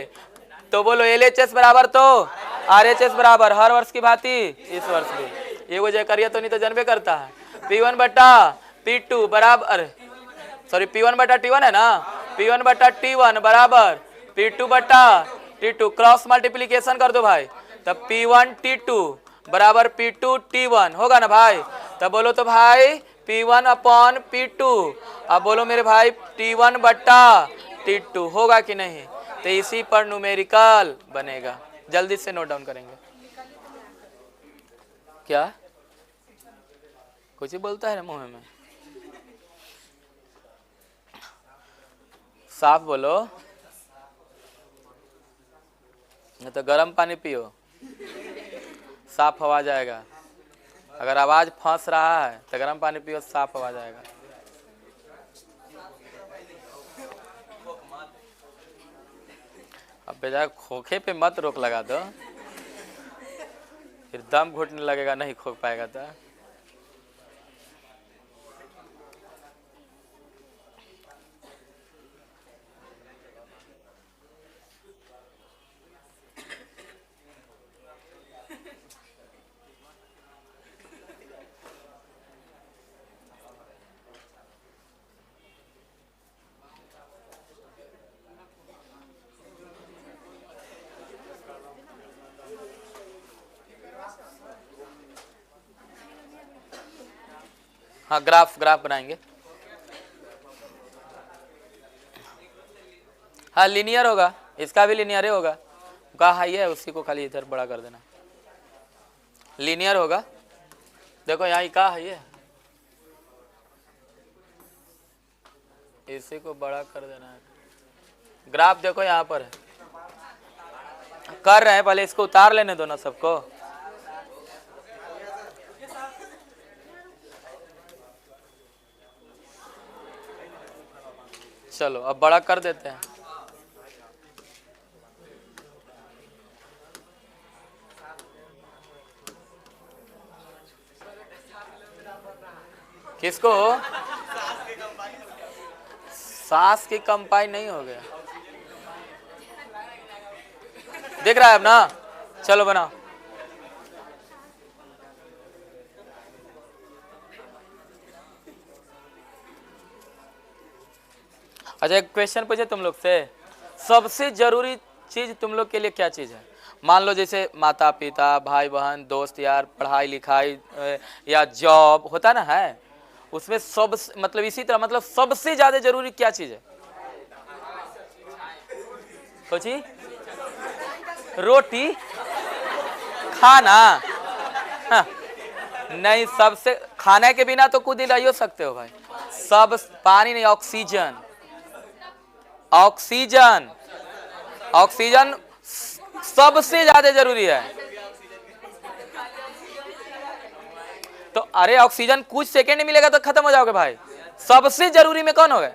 तो बोलो LHS बराबर तो RHS बराबर, हर वर्ष की भांति इस वर्ष भी ये वजह करिए तो नहीं तो जनबे करता है। P1 बट्टा P2 बराबर, सॉरी P1 बट्टा T1 है ना, P1 बट्टा T1 बराबर P2 बट्टा T2, क्रॉस मल्टीप्लीकेशन कर दो भाई, तब P1 T2 बराबर P2 T1 होगा ना भाई। तब बोलो तो भाई P1 अपॉन P2, अब बोलो मेरे भाई T1 बट्टा T2 होगा कि नहीं, तो इसी पर न्यूमेरिकल बनेगा। जल्दी से नोट डाउन करेंगे। क्या कुछ ही बोलता है मुंह में, साफ बोलो, नहीं तो गर्म पानी पियो, साफ हवा जाएगा। अगर आवाज फंस रहा है तो गर्म पानी पियो, साफ हवा जाएगा। अब बेजा खोखे पे मत रोक लगा दो, फिर दम घुटने लगेगा, नहीं खोख पाएगा तो। हाँ, ग्राफ बनाएंगे। हाँ, लीनियर होगा, इसका भी लीनियर ही होगा। का हाई है उसी को खाली इधर बड़ा कर देना, लीनियर होगा। देखो यहाँ का हाई है, इसी को बड़ा कर देना है। ग्राफ देखो यहाँ पर है, कर रहे हैं, पहले इसको उतार लेने दो ना सबको। चलो अब बड़ा कर देते हैं। किसको? सांस की कंपाई नहीं हो गया, देख रहा है अब ना। चलो बनाओ। अच्छा, एक क्वेश्चन पूछे तुम लोग से, सबसे जरूरी चीज तुम लोग के लिए क्या चीज है? मान लो जैसे माता पिता, भाई बहन, दोस्त यार, पढ़ाई लिखाई या जॉब होता ना है, उसमें सब मतलब इसी तरह मतलब सबसे ज्यादा जरूरी क्या चीज है? कुछ रोटी खाना? हाँ। नहीं, सबसे खाने के बिना तो कुछ दिन रह सकते हो भाई। सब पानी नहीं, ऑक्सीजन, ऑक्सीजन, ऑक्सीजन सबसे ज्यादा जरूरी है। तो अरे ऑक्सीजन कुछ सेकंड मिलेगा तो खत्म हो जाओगे भाई। सबसे जरूरी में कौन होगा?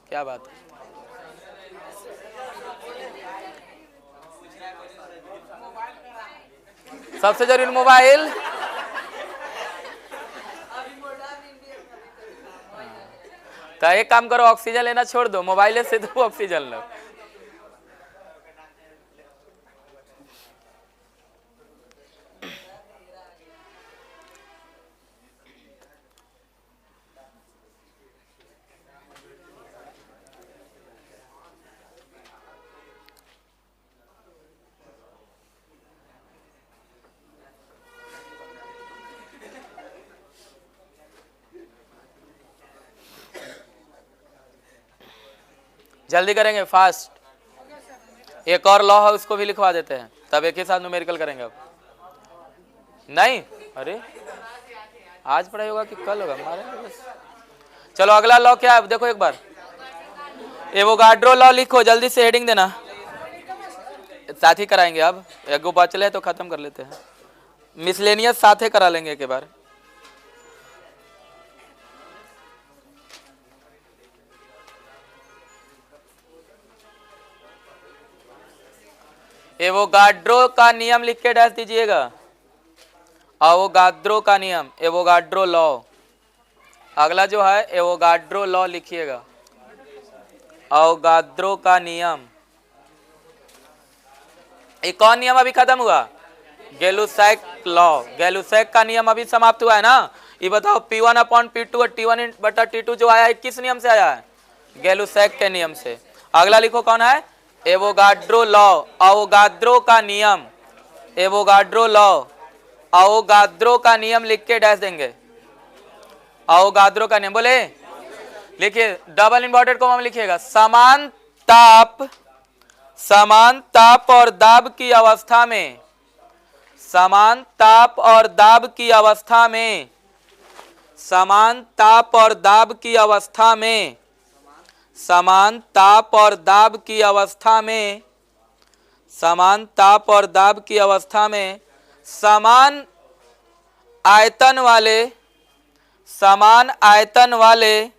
क्या बात है? सबसे जरूरी मोबाइल। तो एक काम करो, ऑक्सीजन लेना छोड़ दो, मोबाइल से तो ऑक्सीजन लो। जल्दी करेंगे, फास्ट। एक और लॉ है, उसको भी लिखवा देते हैं, तब एक ही साथ न्यूमेरिकल करेंगे। अब नहीं, अरे आज पढ़ाई होगा कि कल होगा हमारे? चलो अगला लॉ क्या है देखो एक बार। एवोगाड्रो लॉ लिखो, जल्दी से हेडिंग देना, साथ ही कराएंगे। अब एक गो बचले तो खत्म कर लेते हैं, मिसलेनियस साथ ही करा लेंगे एक बार। एवोगाड्रो का नियम लिख के डैश दीजिएगा, एवोगाड्रो का नियम, एवोगाड्रो लॉ। अगला जो है एवोगाड्रो लॉ लिखिएगा, एवोगाड्रो का नियम। एक और नियम अभी खत्म हुआ, गैलुसैक लॉ। गैलुसैक का नियम अभी समाप्त हुआ है ना। ये बताओ P1 अपॉन P2 और T1/T2 जो आया है किस नियम से आया है? गैलुसैक के नियम से। अगला लिखो कौन है? एवोगाड्रो लॉ, एवोगाड्रो का नियम, एवोगाड्रो लॉ, एवोगाड्रो का नियम लिख के डैश देंगे, एवोगाड्रो का नियम। बोले लिखिए डबल इन्वर्टेड कोमा में लिखिएगा, समान ताप और दाब की अवस्था में, समान ताप और दाब की अवस्था में, समान ताप और दाब की अवस्था में, समान ताप और दाब की अवस्था में, समान ताप और दाब की अवस्था में समान आयतन वाले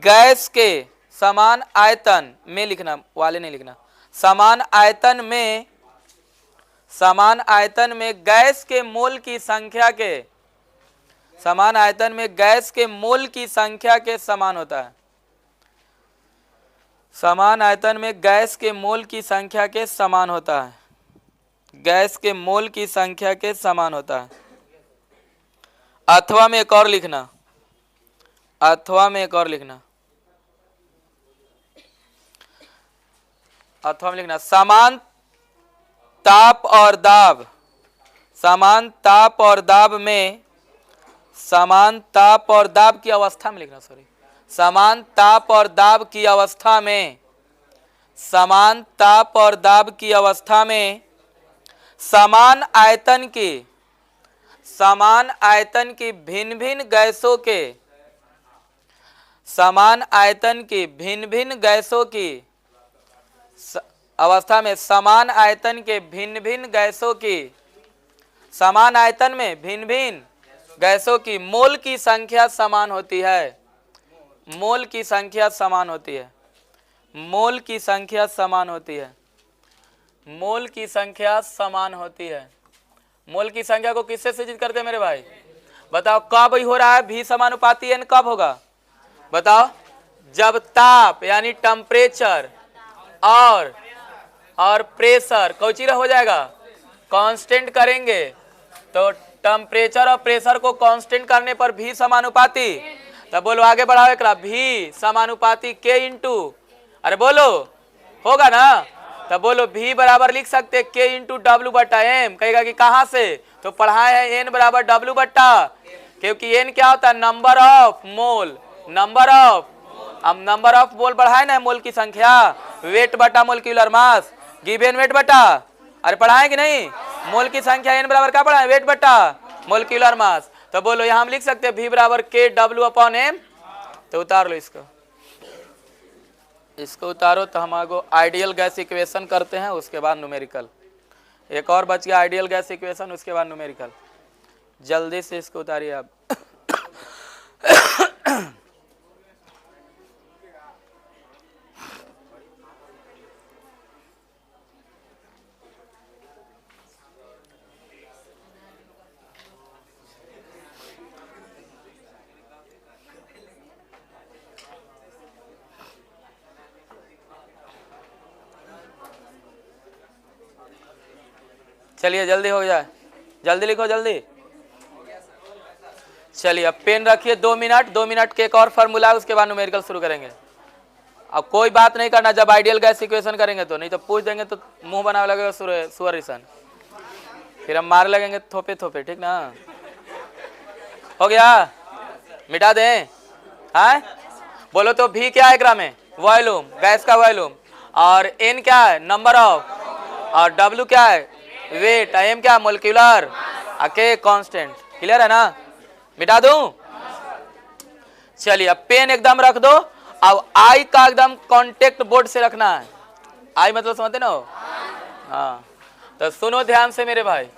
गैस के, समान आयतन में लिखना, वाले नहीं लिखना, समान आयतन में गैस के मोल की संख्या के, समान आयतन में गैस के मोल की संख्या के समान होता है, समान आयतन में गैस के मोल की संख्या के समान होता है, गैस के मोल की संख्या के समान होता है। अथवा में एक और लिखना, अथवा में एक और लिखना, अथवा में लिखना, समान ताप और दाब, समान ताप और दाब में, समान ताप और दाब की अवस्था में लिखना, सॉरी, समान ताप और दाब की अवस्था में, समान ताप और दाब की अवस्था में समान आयतन की भिन्न भिन्न गैसों के, समान आयतन की भिन्न भिन्न गैसों की अवस्था में, समान आयतन के भिन्न भिन्न गैसों की, समान आयतन में भिन्न भिन्न गैसों की मोल की संख्या समान होती है, मोल की संख्या समान होती है, मोल की संख्या समान होती है, मोल की संख्या समान होती है। मोल की संख्या को किससे सूचित करते हैं मेरे भाई? बताओ कब हो रहा है भी समानुपाती एन, कब होगा बताओ? जब ताप यानी टेम्परेचर और प्रेशर कौचीरा हो जाएगा, कांस्टेंट करेंगे, तो टेम्परेचर और प्रेशर को कांस्टेंट करने पर भी समानुपाती, तब बोलो आगे बढ़ाओ एक, भी समानुपाती के इंटू, अरे बोलो होगा ना, तब बोलो भी बराबर लिख सकते के इंटू डब्ल्यू बट्टा एम। कहेगा कि कहां से, तो पढ़ाए है एन बराबर डब्ल्यू बट्टा, क्योंकि एन क्या होता है, number of mole, number of, अब नंबर ऑफ मोल बढ़ाए ना मोल की संख्या, वेट बटा मोलिक्यूलर मास, गिवन वेट बटा, अरे पढ़ाए कि नहीं, मोल की संख्या एन बराबर क्या पढ़ाए, वेट बटा मोलिक्यूलर मास, तो बोलो यहां हम लिख सकते हैं भी बराबर के डब्ल्यू अपॉन एम। तो उतार लो इसको, इसको उतारो, तो हम आगे आइडियल गैस इक्वेशन करते हैं, उसके बाद न्यूमेरिकल, एक और बच गया आइडियल गैस इक्वेशन, उसके बाद न्यूमेरिकल। जल्दी से इसको उतारिए आप। चलिए जल्दी हो जाए, जल्दी लिखो जल्दी। चलिए अब पेन रखिए, 2 मिनट, 2 मिनट के एक और फार्मूला, उसके बाद न्यूमेरिकल शुरू करेंगे। अब कोई बात नहीं करना जब आइडियल गैस इक्वेशन करेंगे तो, नहीं तो पूछ देंगे तो मुंह बनाने लगेगा सुअर रिसन, फिर हम मार लगेंगे थोपे थोपे, ठीक ना? हो गया, मिटा दें? हाँ बोलो तो भी क्या है एकरा में, वॉल्यूम, गैस का वॉल्यूम, और एन क्या है, नंबर ऑफ, और डब्ल्यू क्या है, वेट, एम क्या, मोलिक्यूलर, के कांस्टेंट। क्लियर है ना? मिटा दूं? चलिए अब पेन एकदम रख दो। अब आई का एकदम कांटेक्ट बोर्ड से रखना है। आई मतलब समझते ना? हाँ, तो सुनो ध्यान से मेरे भाई।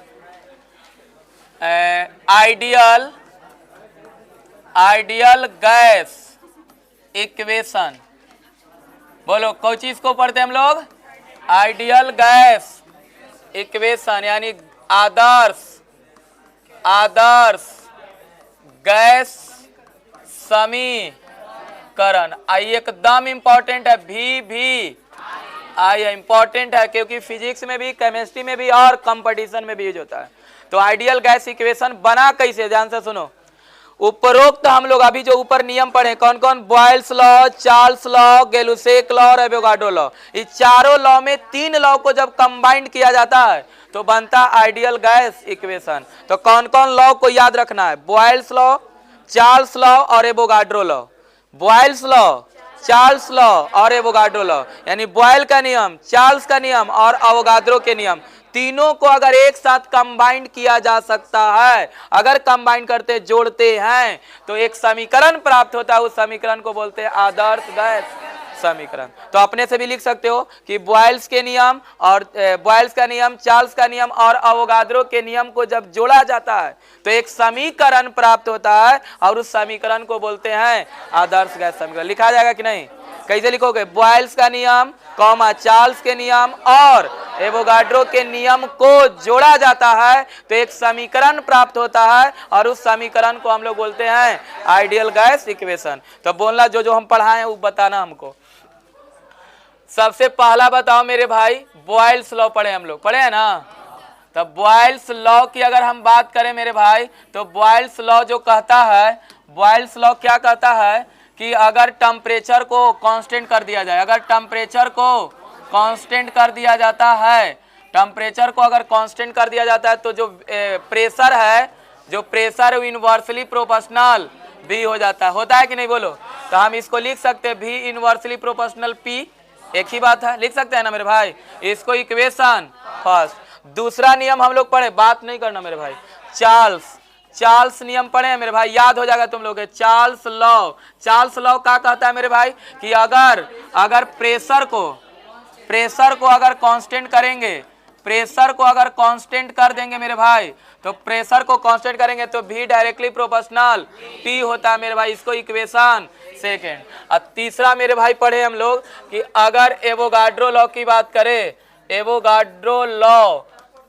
आइडियल गैस इक्वेशन, बोलो कौन चीज को पढ़ते हैं हम लोग? आइडियल गैस इक्वेशन, यानी आदर्श गैस समीकरण। आई एकदम इंपॉर्टेंट है, भी आई इंपॉर्टेंट है, क्योंकि फिजिक्स में भी, केमिस्ट्री में भी और कंपटीशन में भी यूज होता है। तो आइडियल गैस इक्वेशन बना कैसे, ध्यान से सुनो। उपरोक्त हम लोग अभी जो ऊपर नियम पढ़े कौन कौन, Boyle's law, Charles law, Gay-Lussac law और एवोगाड्रो लॉ, इस चारों लॉ में 3 लॉ को जब कंबाइंड किया जाता है तो बनता आइडियल गैस इक्वेशन। तो कौन कौन लॉ को याद रखना है, बॉयल्स लॉ, चार्ल्स लॉ और Avogadro law. Boyle's law, Charles law और एवोगाड्रो लॉ, यानी बॉयल का नियम, चार्ल्स का नियम और एवोगाड्रो के नियम, तीनों को अगर एक साथ कंबाइंड किया जा सकता है, अगर कंबाइंड करते जोड़ते हैं तो एक समीकरण प्राप्त होता है। उस समीकरण को बोलते हैं आदर्श गैस समीकरण। तो अपने से भी लिख सकते हो कि बॉयल्स के नियम और बॉयल्स का नियम, चार्ल्स का नियम और एवोगाड्रो के नियम को जब जोड़ा जाता है तो एक समीकरण प्राप्त होता है और उस समीकरण को बोलते हैं आदर्श गैस समीकरण। लिखा जाएगा कि नहीं? कैसे लिखोगे? बॉयल्स का नियम कॉमा चार्ल्स के नियम और एवोगाड्रो के नियम को जोड़ा जाता है तो एक समीकरण प्राप्त होता है और उस समीकरण को हम लोग बोलते हैं आइडियल गैस इक्वेशन। तो बोलना जो जो हम पढ़ाए वो बताना हमको। सबसे पहला बताओ मेरे भाई, बॉयल्स लॉ पढ़े हम लोग, पढ़े हैं ना? तब बॉयल्स लॉ की अगर हम बात करें मेरे भाई तो बॉयल्स लॉ जो कहता है, बॉयल्स लॉ क्या कहता है कि अगर टेम्परेचर को कांस्टेंट कर दिया जाए, अगर टेम्परेचर को कांस्टेंट कर दिया जाता है, टेम्परेचर को अगर कांस्टेंट कर दिया जाता है तो जो प्रेशर है, जो प्रेशर है इनवर्सली प्रोपोर्शनल भी हो जाता है। होता है कि नहीं बोलो? तो हम इसको लिख सकते हैं भी इनवर्सली प्रोपोर्शनल पी, एक ही बात है, लिख सकते हैं ना मेरे भाई? इसको इक्वेशन फर्स्ट। दूसरा नियम हम लोग पढ़े, बात नहीं करना मेरे भाई, चार्ल्स नियम पढ़े हैं मेरे भाई, याद हो जाएगा तुम लोग के। चार्ल्स लॉ, चार्ल्स लॉ क्या कहता है मेरे भाई कि अगर प्रेशर को अगर कांस्टेंट करेंगे, प्रेशर को अगर कांस्टेंट कर देंगे मेरे भाई, तो प्रेशर को कांस्टेंट करेंगे तो भी डायरेक्टली प्रोपोर्शनल पी होता है मेरे भाई, इसको इक्वेशन सेकेंड। और तीसरा मेरे भाई पढ़े हम लोग कि अगर एवोगाड्रो लॉ की बात करें,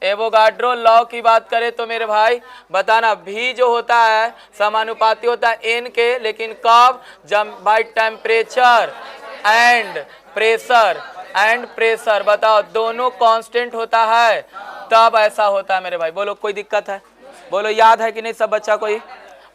एवोगाड्रो लॉ की बात करें तो मेरे भाई बताना भी जो होता है समानुपाती होता है एन के, लेकिन कब? जब भाई टेम्परेचर एंड प्रेशर बताओ दोनों कांस्टेंट होता है तब ऐसा होता है मेरे भाई। बोलो कोई दिक्कत है? बोलो याद है कि नहीं सब बच्चा? कोई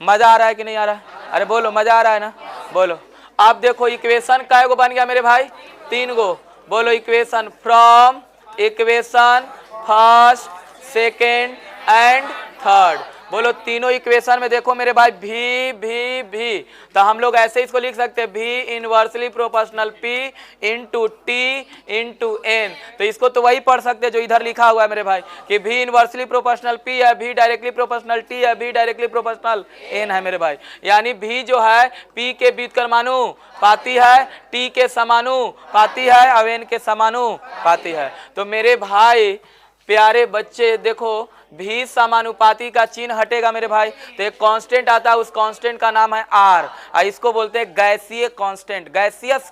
मजा आ रहा है कि नहीं आ रहा है? अरे बोलो मजा आ रहा है ना? बोलो। अब देखो इक्वेशन काय गो बन गया मेरे भाई? 3 गो। बोलो equation from equation first, second and third. बोलो तीनों इक्वेशन में देखो मेरे भाई भी, तो हम लोग ऐसे इसको लिख सकते हैं भी inversely proportional P into T into N. तो इसको तो वही पढ़ सकते हैं जो इधर लिखा हुआ है मेरे भाई कि भी इनवर्सली प्रोपोर्शनल पी है, भी डायरेक्टली प्रोपोर्शनल टी है, भी डायरेक्टली प्रोपोर्शनल एन है मेरे भाई। यानी भी जो है पी के व्युत्क्रमानुपाती है, टी के समानुपाती है और एन के समानुपाती है। तो मेरे भाई प्यारे बच्चे देखो भी समानुपाती का चिन्ह हटेगा मेरे भाई तो एक कांस्टेंट आता है, उस कांस्टेंट का नाम है आर, इसको बोलते हैं गैसीय कांस्टेंट, गैसियस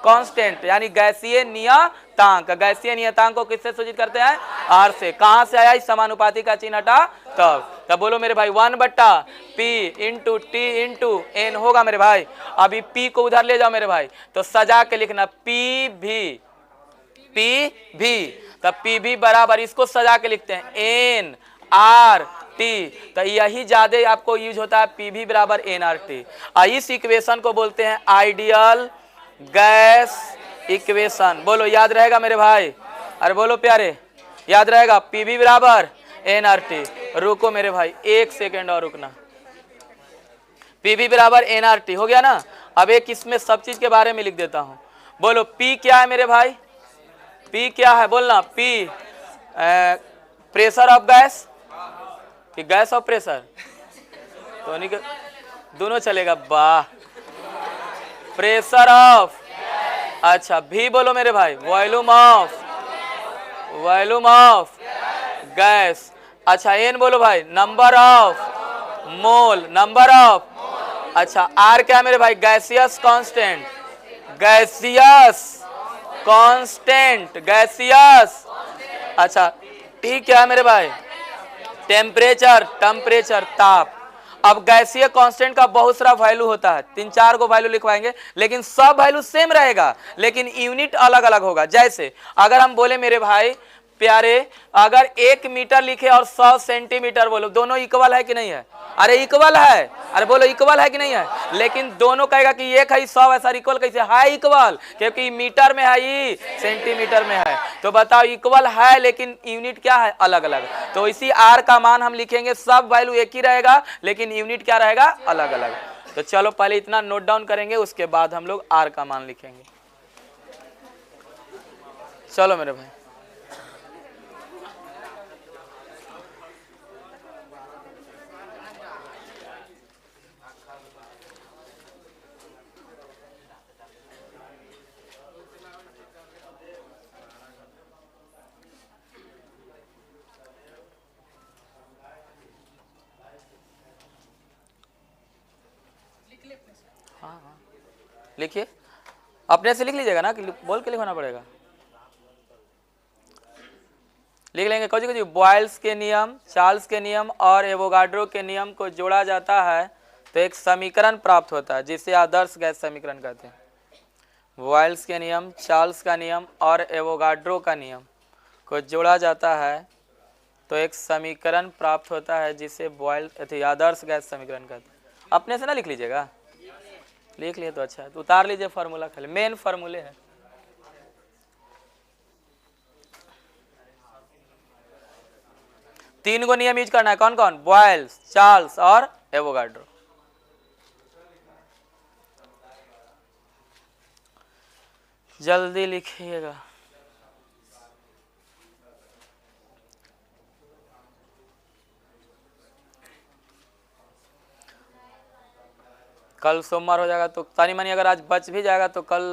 कांस्टेंट यानी गैसीय नियतांक। गैसीय नियतांक को किससे सूचित करते हैं? आर से। कहां से आया? इस समानुपाती का चिन्ह हटा तब बोलो मेरे भाई 1/P into T into N होगा मेरे भाई। अभी P को उधर ले जाओ मेरे भाई तो सजा के लिखना पी भी, तब पी भी बराबर, इसको सजा के लिखते हैं एन आर टी। तो यही ज्यादा आपको यूज होता है, पी भी बराबर एन आर टी। इस इक्वेशन को बोलते हैं आइडियल गैस इक्वेशन। बोलो याद रहेगा मेरे भाई? अरे बोलो प्यारे याद रहेगा? पी भी बराबर एन आर टी। रुको मेरे भाई 1 सेकेंड और रुकना। पी भी बराबर एन आर टी हो गया ना? अब एक इसमें सब चीज के बारे में लिख देता हूं। बोलो पी क्या है मेरे भाई? पी क्या है बोलना? पी प्रेशर ऑफ गैस कि गैस ऑफ प्रेशर? तो नहीं दोनों चलेगा। वाह। प्रेशर ऑफ, अच्छा भी बोलो मेरे भाई वॉल्यूम ऑफ गैस। अच्छा एन बोलो भाई नंबर ऑफ मोल, अच्छा आर क्या है मेरे भाई? Gaseous gaseous. अच्छा टी क्या है मेरे भाई? टेम्परेचर ताप। अब गैसीय कांस्टेंट का बहुत सारा वैल्यू होता है, 3-4 को वैल्यू लिखवाएंगे लेकिन सब वैल्यू सेम रहेगा लेकिन यूनिट अलग अलग होगा। जैसे अगर हम बोले मेरे भाई प्यारे अगर 1 मीटर लिखे और 100 सेंटीमीटर बोलो, दोनों इक्वल है कि नहीं है? अरे इक्वल है। अरे बोलो इक्वल है कि नहीं है? लेकिन दोनों कहेगा कि एक है 100 है सर, इक्वल कैसे है? इक्वल, क्योंकि मीटर में है ये सेंटीमीटर में है। तो बताओ इक्वल है लेकिन यूनिट क्या है? अलग अलग। तो इसी आर का मान हम लिखेंगे, सब वैल्यू एक ही रहेगा लेकिन यूनिट क्या रहेगा? अलग अलग। तो चलो पहले इतना नोट डाउन करेंगे, उसके बाद हम लोग आर का मान लिखेंगे। चलो मेरे भाई, लिखिए, अपने से लिख लीजिएगा ना कि बोल के लिखवाना पड़ेगा? लिख लेंगे। कुछ कुछ बॉयल्स के नियम, चार्ल्स के नियम और एवोगाड्रो के नियम को जोड़ा जाता है तो एक समीकरण प्राप्त होता है जिसे आदर्श गैस समीकरण कहते हैं। बॉयल्स के नियम, चार्ल्स का नियम और एवोगाड्रो का नियम को जोड़ा जाता है तो एक समीकरण प्राप्त होता है जिसे बॉयल आदर्श गैस समीकरण कहते हैं। अपने से ना लिख लीजिएगा, लिख लिए तो अच्छा है, तो उतार लीजिए फार्मूला, खाली मेन फार्मूले है। तीन को नियम यूज करना है, कौन कौन? बॉयल्स, चार्ल्स और एवोगाड्रो। जल्दी लिखिएगा। कल सोमवार हो जाएगा तो तानी मानी अगर आज बच भी जाएगा तो कल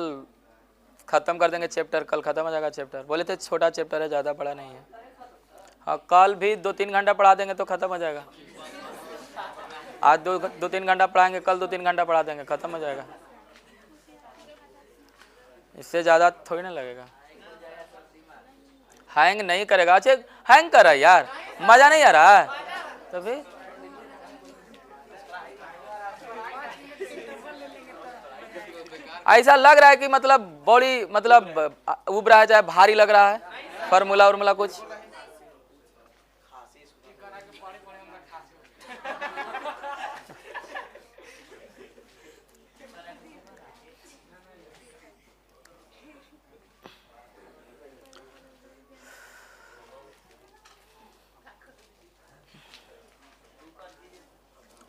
खत्म कर देंगे चैप्टर, कल खत्म हो जाएगा चैप्टर। बोले थे छोटा चैप्टर है, ज़्यादा बड़ा नहीं है। हाँ, कल भी 2-3 घंटा पढ़ा देंगे तो खत्म हो जाएगा। आज 2-3 घंटा पढ़ाएंगे, कल 2-3 घंटा पढ़ा देंगे, खत्म हो जाएगा। इससे ज़्यादा थोड़ी ना लगेगा। हैंग नहीं करेगा। अच्छा, हैंग कर रहा है यार, मज़ा नहीं आ रहा है तो फिर ऐसा लग रहा है कि मतलब बॉडी मतलब उब रहा है, चाहे भारी लग रहा है, फार्मूला उर्मूला कुछ।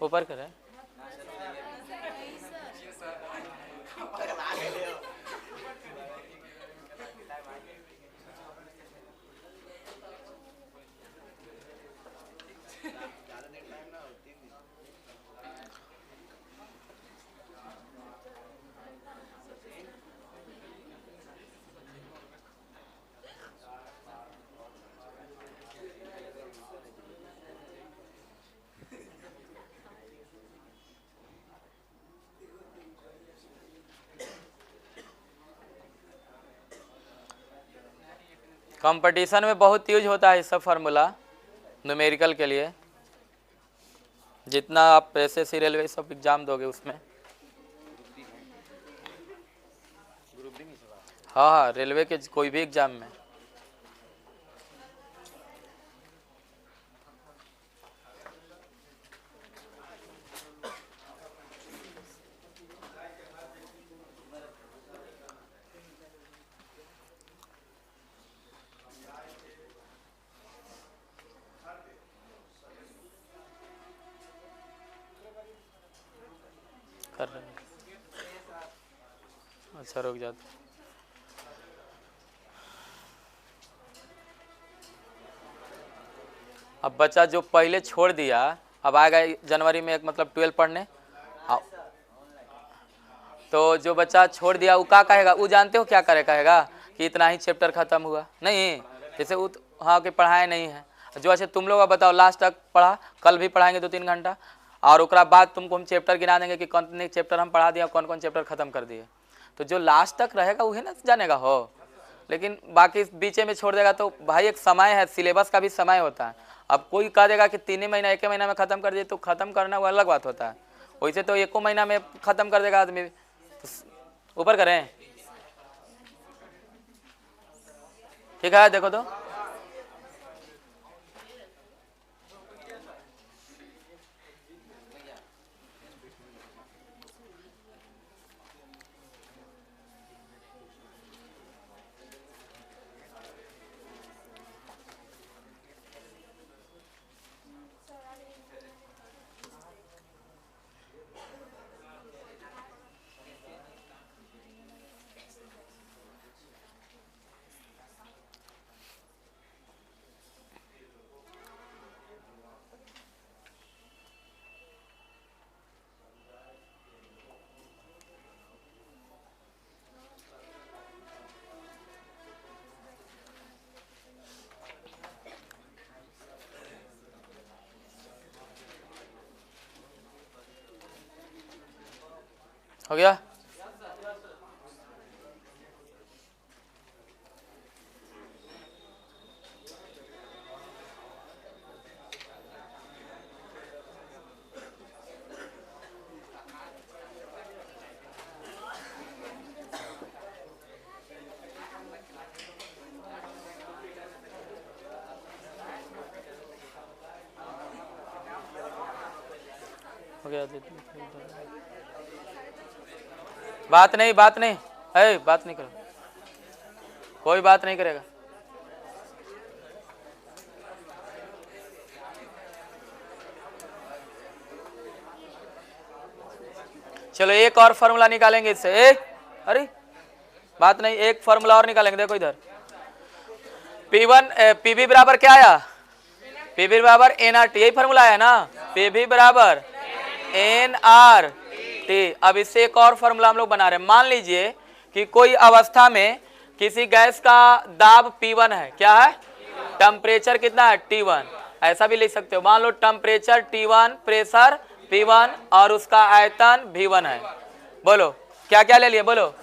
ऊपर करें। कंपटीशन में बहुत यूज होता है सब फार्मूला न्यूमेरिकल के लिए। जितना आप एसएससी रेलवे सब एग्जाम दोगे उसमें। हाँ हाँ, रेलवे के कोई भी एग्जाम में। कर रहे हैं। अच्छा रुक जाते। अब बच्चा जो पहले छोड़ दिया अब आएगा जनवरी में एक मतलब 12 पढ़ने। तो जो बच्चा छोड़ दिया वो क्या कहेगा? वो जानते हो क्या करे? कहेगा कि इतना ही चैप्टर खत्म हुआ नहीं, जैसे वो हाँ कि पढ़ाए नहीं है। जो अच्छा तुम लोग बताओ लास्ट तक पढ़ा, कल भी पढ़ाएंगे 2-3 घंटा और उसके बाद तुमको हम चैप्टर गिना देंगे कि कौन चैप्टर हम पढ़ा दिया, कौन कौन चैप्टर खत्म कर दिए। तो जो लास्ट तक रहेगा वही ना जानेगा हो, लेकिन बाकी बीच में छोड़ देगा तो भाई एक समय है, सिलेबस का भी समय होता है। अब कोई कह देगा कि 3 महीना 1 महीना में खत्म कर दिए तो खत्म करना वो अलग बात होता है। वैसे तो 1 महीना में खत्म कर देगा आदमी। तो ऊपर करें, ठीक है देखो तो। हो गया। हो गया। बात नहीं, बात नहीं है, बात नहीं करो, कोई बात नहीं करेगा। चलो एक और फॉर्मूला निकालेंगे इससे। अरे बात नहीं, एक फॉर्मूला और निकालेंगे। देखो इधर P1 PV बराबर क्या आया, PV बराबर NRT, यही फॉर्मूला आया ना, PV बराबर NRT। अब इससे एक और फॉर्मूला हम लोग बना रहे हैं। मान लीजिए कि कोई अवस्था में किसी गैस का दाब P1 है, क्या है, टेम्परेचर कितना है T1, ऐसा भी लिख सकते हो। मान low temperature T1, pressure P1 और उसका आयतन V1 है। बोलो क्या क्या ले लिए, बोलो।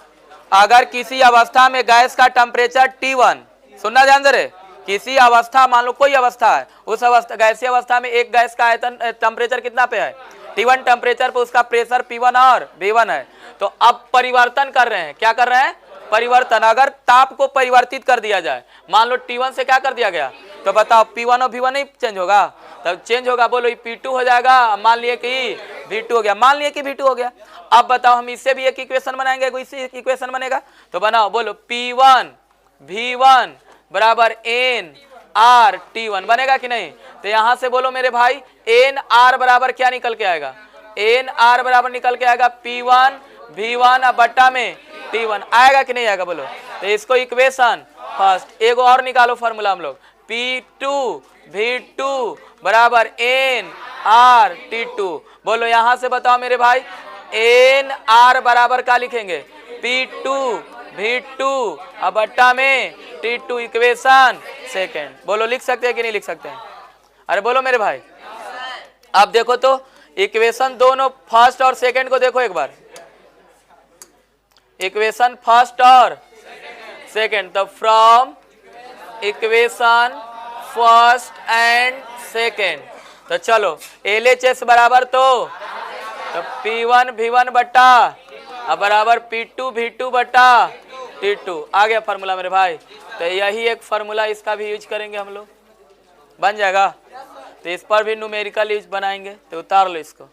अगर किसी अवस्था में गैस का टेम्परेचर T1, सुनना ध्यान से, किसी अवस्था, मान लो कोई अवस्था है, उस अवस्था, गैसीय अवस्था में एक गैस का आयतन टेम्परेचर कितना पे है, T1 टेम्परेचर पे, उसका प्रेशर P1 और V1 है। तो अब परिवर्तन कर रहे हैं, क्या कर रहे हैं, परिवर्तन। अगर ताप को परिवर्तित कर दिया जाए, मान लो T1 से क्या कर दिया गया, तो बताओ P1 और V1 नहीं चेंज होगा, तब चेंज होगा। बोलो P2 हो जाएगा, मान लिए कि V2 हो गया, मान लिए कि V2 हो गया। अब बताओ हम इससे भी एक इक्वेशन बनाएंगे, कोई सी इक्वेशन बनेगा, तो बनाओ, बोलो P1 V1 बराबर NRT1 बनेगा कि नहीं। तो यहां से बोलो मेरे भाई NR बराबर क्या निकल के आएगा, NR बराबर निकल के आएगा P1 V1 अब बट्टा में T1, आएगा कि नहीं आएगा, बोलो। तो इसको इक्वेशन फर्स्ट, एक और निकालो फॉर्मूला हम लोग, P2 V2 बराबर NRT2। बोलो यहां से बताओ मेरे भाई, NR बराबर क्या लिखेंगे, P2 V2 अब बट्टा में T2, इक्वेशन सेकेंड। बोलो लिख सकते हैं कि नहीं लिख सकते हैं, अरे बोलो मेरे भाई। अब देखो तो इक्वेशन दोनों फर्स्ट और सेकेंड को देखो एक बार, इक्वेशन फर्स्ट और सेकेंड। तो from equation first and second, तो चलो LHS बराबर तो P1 V1 बट्टा अब बराबर P2 V2 बट्टा T2, आ गया फार्मूला मेरे भाई। तो यही एक फार्मूला, इसका भी यूज करेंगे हम लोग, बन जाएगा। तो इस पर भी न्यूमेरिकल यूज बनाएंगे, तो उतार लो इसको।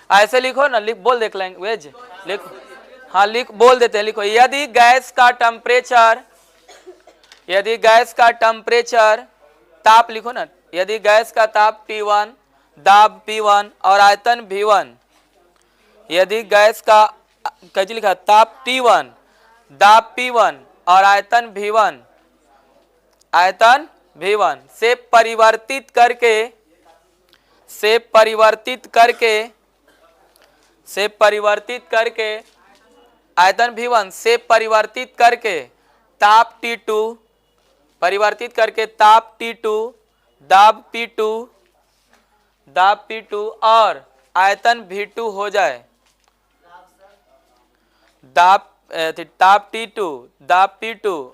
ऐसे लिखो ना, लिख बोल देख लैंग्वेज लिखो, हाँ लिख बोल देते हैं, लिखो। यदि गैस का टेम्परेचर, यदि गैस का टेम्परेचर, ताप लिखो ना, यदि गैस का ताप T1, दाब P1 और आयतन V1, यदि गैस का कैसे लिखा, ताप T1, दाब P1 और आयतन V1, आयतन V1 से परिवर्तित करके, से परिवर्तित करके, से परिवर्तित करके, आयतन V1 से परिवर्तित करके ताप T2, परिवर्तित करके ताप T2, दाब P2, दाब P2 और आयतन V2 हो जाए, दाब ताप T2, दाब P2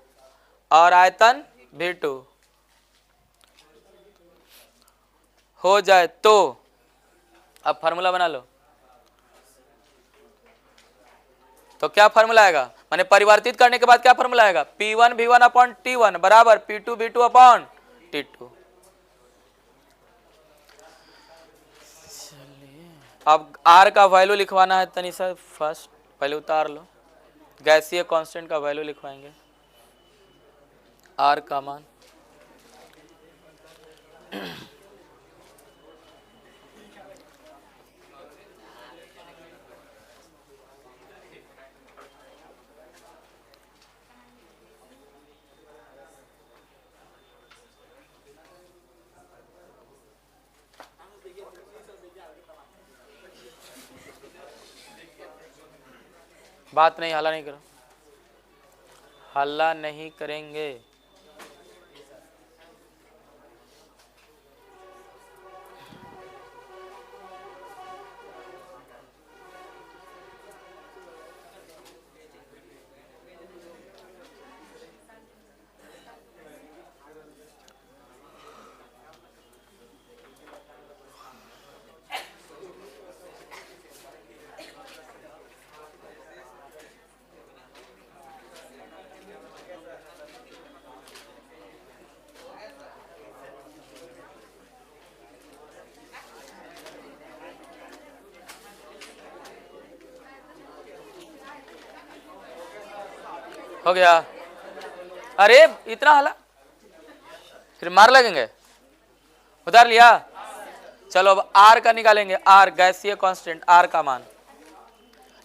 और आयतन V2 हो जाए, तो अब फार्मूला बना लो। तो क्या फार्मूला आएगा, माने परिवर्तित करने के बाद क्या फार्मूला आएगा, P1 V1 अपॉन T1 बराबर P2 V2 अपॉन T2। अब R का वैल्यू लिखवाना है तनिषा, फर्स्ट पहले उतार लो, गैसीय कांस्टेंट का वैल्यू लिखवाएंगे, R का मान। बात नहीं, हल्ला नहीं करो, हल्ला नहीं करेंगे। हो गया। अरे इतना हला, फिर मार लगेंगे। उतार लिया। चलो अब आर का निकालेंगे। आर गैसीय कांस्टेंट, आर का मान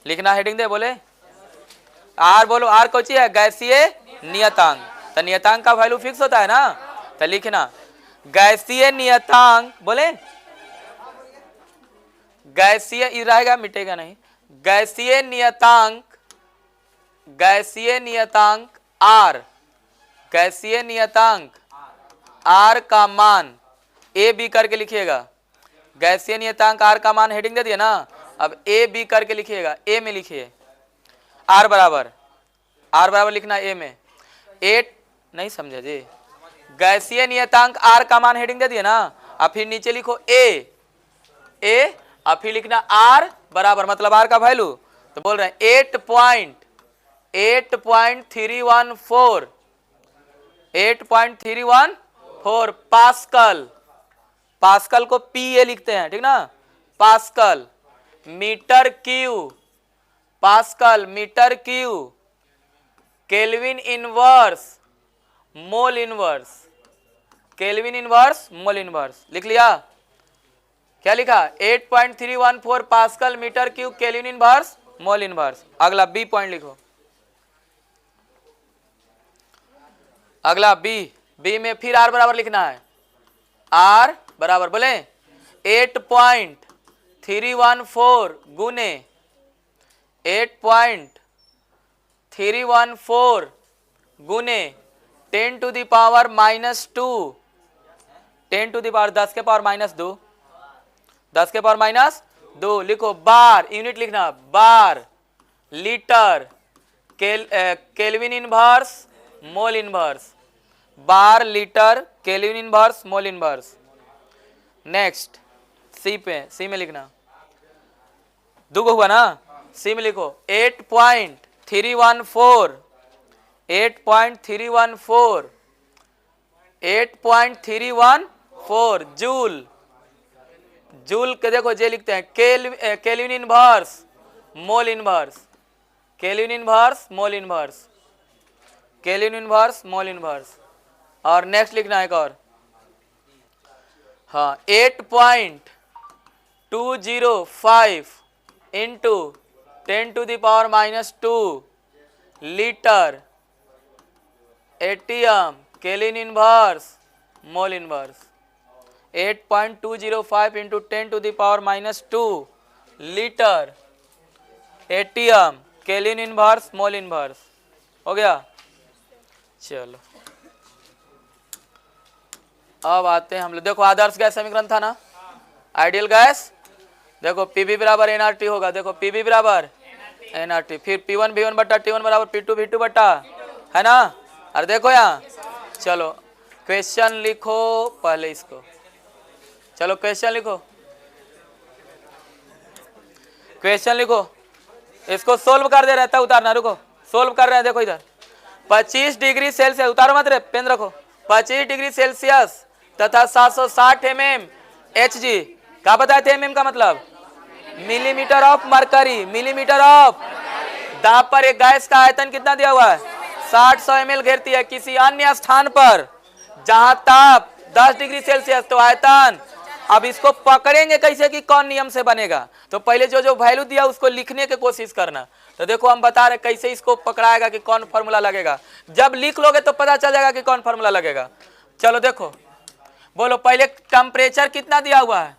लिखना। हेडिंग दे बोले आर, बोलो आर कौन सी है? गैसीय नियतांक। तो नियतांक का वैल्यू फिक्स होता है ना, तो लिखना गैसीय नियतांक। बोले गैसीय, ये रहेगा मिटेगा नहीं। गैसीय नियतांक, गैसीय नियतांक आर, गैसीय नियतांक आर का मान ए बी करके लिखिएगा। गैसीय नियतांक आर का मान हेडिंग दे दिया ना, अब ए बी करके लिखिएगा। ए में लिखिए आर बराबर, आर बराबर लिखना ए में 8, नहीं समझे जी। गैसीय नियतांक आर का मान हेडिंग दे दिया ना, अब फिर नीचे लिखो ए, ए अब फिर लिखना आर बराबर, मतलब आर का वैल्यू, तो बोल रहे हैं 8.314 8.314 पास्कल। पास्कल को पी ए लिखते हैं, ठीक ना, pascal metre cube, pascal metre cube, kelvin inverse mole inverse, kelvin inverse mole inverse. लिख लिया? क्या लिखा? 8.314 pascal metre cube kelvin inverse mole inverse. अगला बी पॉइंट लिखो। अगला बी, बी में फिर आर बराबर लिखना है। आर बराबर बोले 8.314 गुने 8.314 गुने 10 to the power -2, 10 to the power 10 के पावर -2, 10 के पावर -2 लिखो। बार, यूनिट लिखना bar, litre, kelvin inverse mole inverse, bar litre kelvin inverse mole inverse. Next C पे, सी में लिखना दुगो हुआ ना, सी में लिखो 8.314 8.314 जूल, जूल के देखो जे लिखते हैं kelvin inverse mole inverse, kelvin inverse mole inverse, kelvin inverse mole inverse. और नेक्स्ट लिखना है एक और, हाँ 8.205 into 10 to the power -2 litre ATM kelvin inverse mole inverse. 8.205 into 10 to the power -2 litre ATM kelvin inverse mole inverse. हो गया? चलो अब आते हैं हम लोग, देखो आदर्श गैस समीकरण था ना, आइडियल गैस, देखो पीबी बराबर एनआरटी होगा। देखो पीबी बराबर एनआरटी, फिर P1 V1 बट्टा T1 बराबर P2 V2 बट्टा, है ना। और देखो यहाँ, चलो क्वेश्चन लिखो पहले इसको, चलो क्वेश्चन लिखो, क्वेश्चन लिखो, इसको सोल्व कर दे रहे था, उतारना, रुको सोल्व कर रहे हैं। देखो इधर 25 डिग्री सेल्सियस, उतारो मत रे, पेन रखो, 25 डिग्री सेल्सियस तथा 760 mm Hg। क्या बताए थे mm का मतलब? Millimetre of mercury, millimetre of दाब पर एक गैस का आयतन कितना दिया हुआ है? 60 ml घेरती है। किसी अन्य स्थान पर जहां ताप 10 डिग्री सेल्सियस तो आयतन। अब इसको पकड़ेंगे कैसे कि कौन नियम से बनेगा, तो पहले जो जो वैल्यू दिया उसको लिखने की कोशिश करना। तो देखो हम बता रहे कैसे इसको पकड़ाएगा कि कौन फॉर्मूला लगेगा, जब लिख लोगे तो पता चल जाएगा कि कौन फॉर्मूला लगेगा। चलो देखो, बोलो पहले टेम्परेचर कितना दिया हुआ है?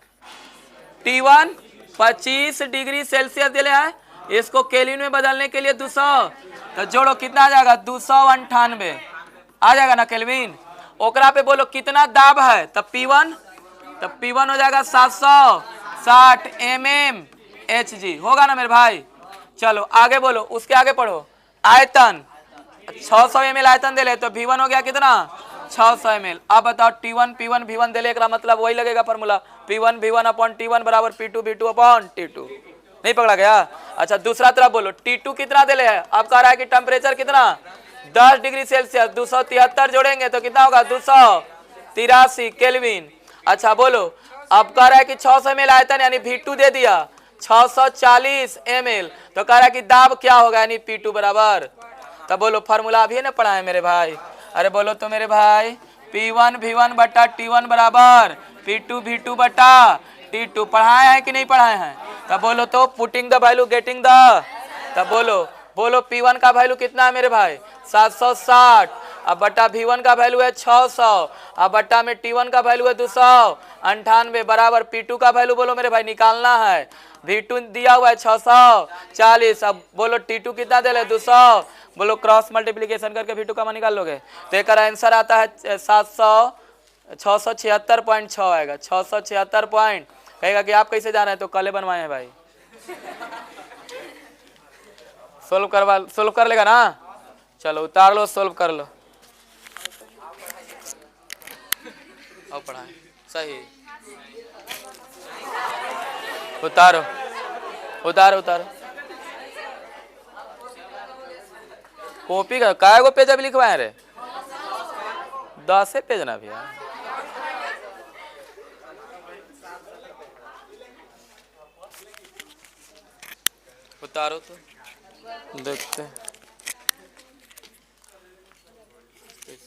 T1 25 डिग्री सेल्सियस दिया है, इसको केल्विन में बदलने के लिए 200, तो जोड़ो कितना आ जाएगा? 298 आ जाएगा ना केल्विन। ओकरा पे बोलो कितना दाब है, तब P1, तब P1 हो जाएगा 760 mm Hg, होगा ना मेरे भाई। चलो आगे बोलो, उसके आगे पढ़ो। आयतन 600 ml आयतन दे ले, तो V1 हो गया कितना? 600 ml। अब बताओ T1 P1 V1 दे ले, मतलब वही लगेगा formula, P1 V1 upon T1 बराबर P2 V2 अपॉन T2। नहीं पकड़ा गया? अच्छा दूसरा तरफ बोलो, T2 कितना दे ले है? अब कह रहा है कि टेम्परेचर कितना? 10 डिग्री सेल्सियस, 273 जोड़ेंगे तो कितना होगा? 283 केल्विन। अच्छा बोलो, अब कह रहा है कि 600 ml आयतन यानी V2 दे दिया 640 ml, तो कह रहा है कि दाब क्या होगा यानी P2 बराबर। तब बोलो फार्मूला अभी ना पढ़ा है मेरे भाई। अरे बोलो तो मेरे भाई, P1 V1 बटा T1 बराबर P2 V2 बटा T2। पढ़ाए हैं कि नहीं पढ़ाए हैं? तब बोलो तो putting the value getting the. तब बोलो बोलो P1 का वैल्यू कितना है मेरे भाई? 760। अब बटा V1 का वैल्यू है 600। अब बटा में T1 का वैल्यू है 298 बराबर P2 का वैल्यू बोलो मेरे भाई निकालना है। V2 दिया हुआ है 640। अब बोलो T2 कितना दे रहे? 200। बोलो क्रॉस मल्टीप्लीकेशन करके V2 का मान निकाल लोगे तो एक आंसर आता है 676.6 आएगा। 676 पॉइंट कहेगा कि आप कैसे जा रहे हैं? तो कल बनवाए हैं भाई। सोल्व कर लेगा ना? चलो उतार लो, सोल्व कर लो। अब पढ़ाए सही। उतारो उतारो उतारो। कॉपी का काय गो पेज अभी लिखवाए रे? 10 पेज ना भैया। उतारो तो देखते हैं। किस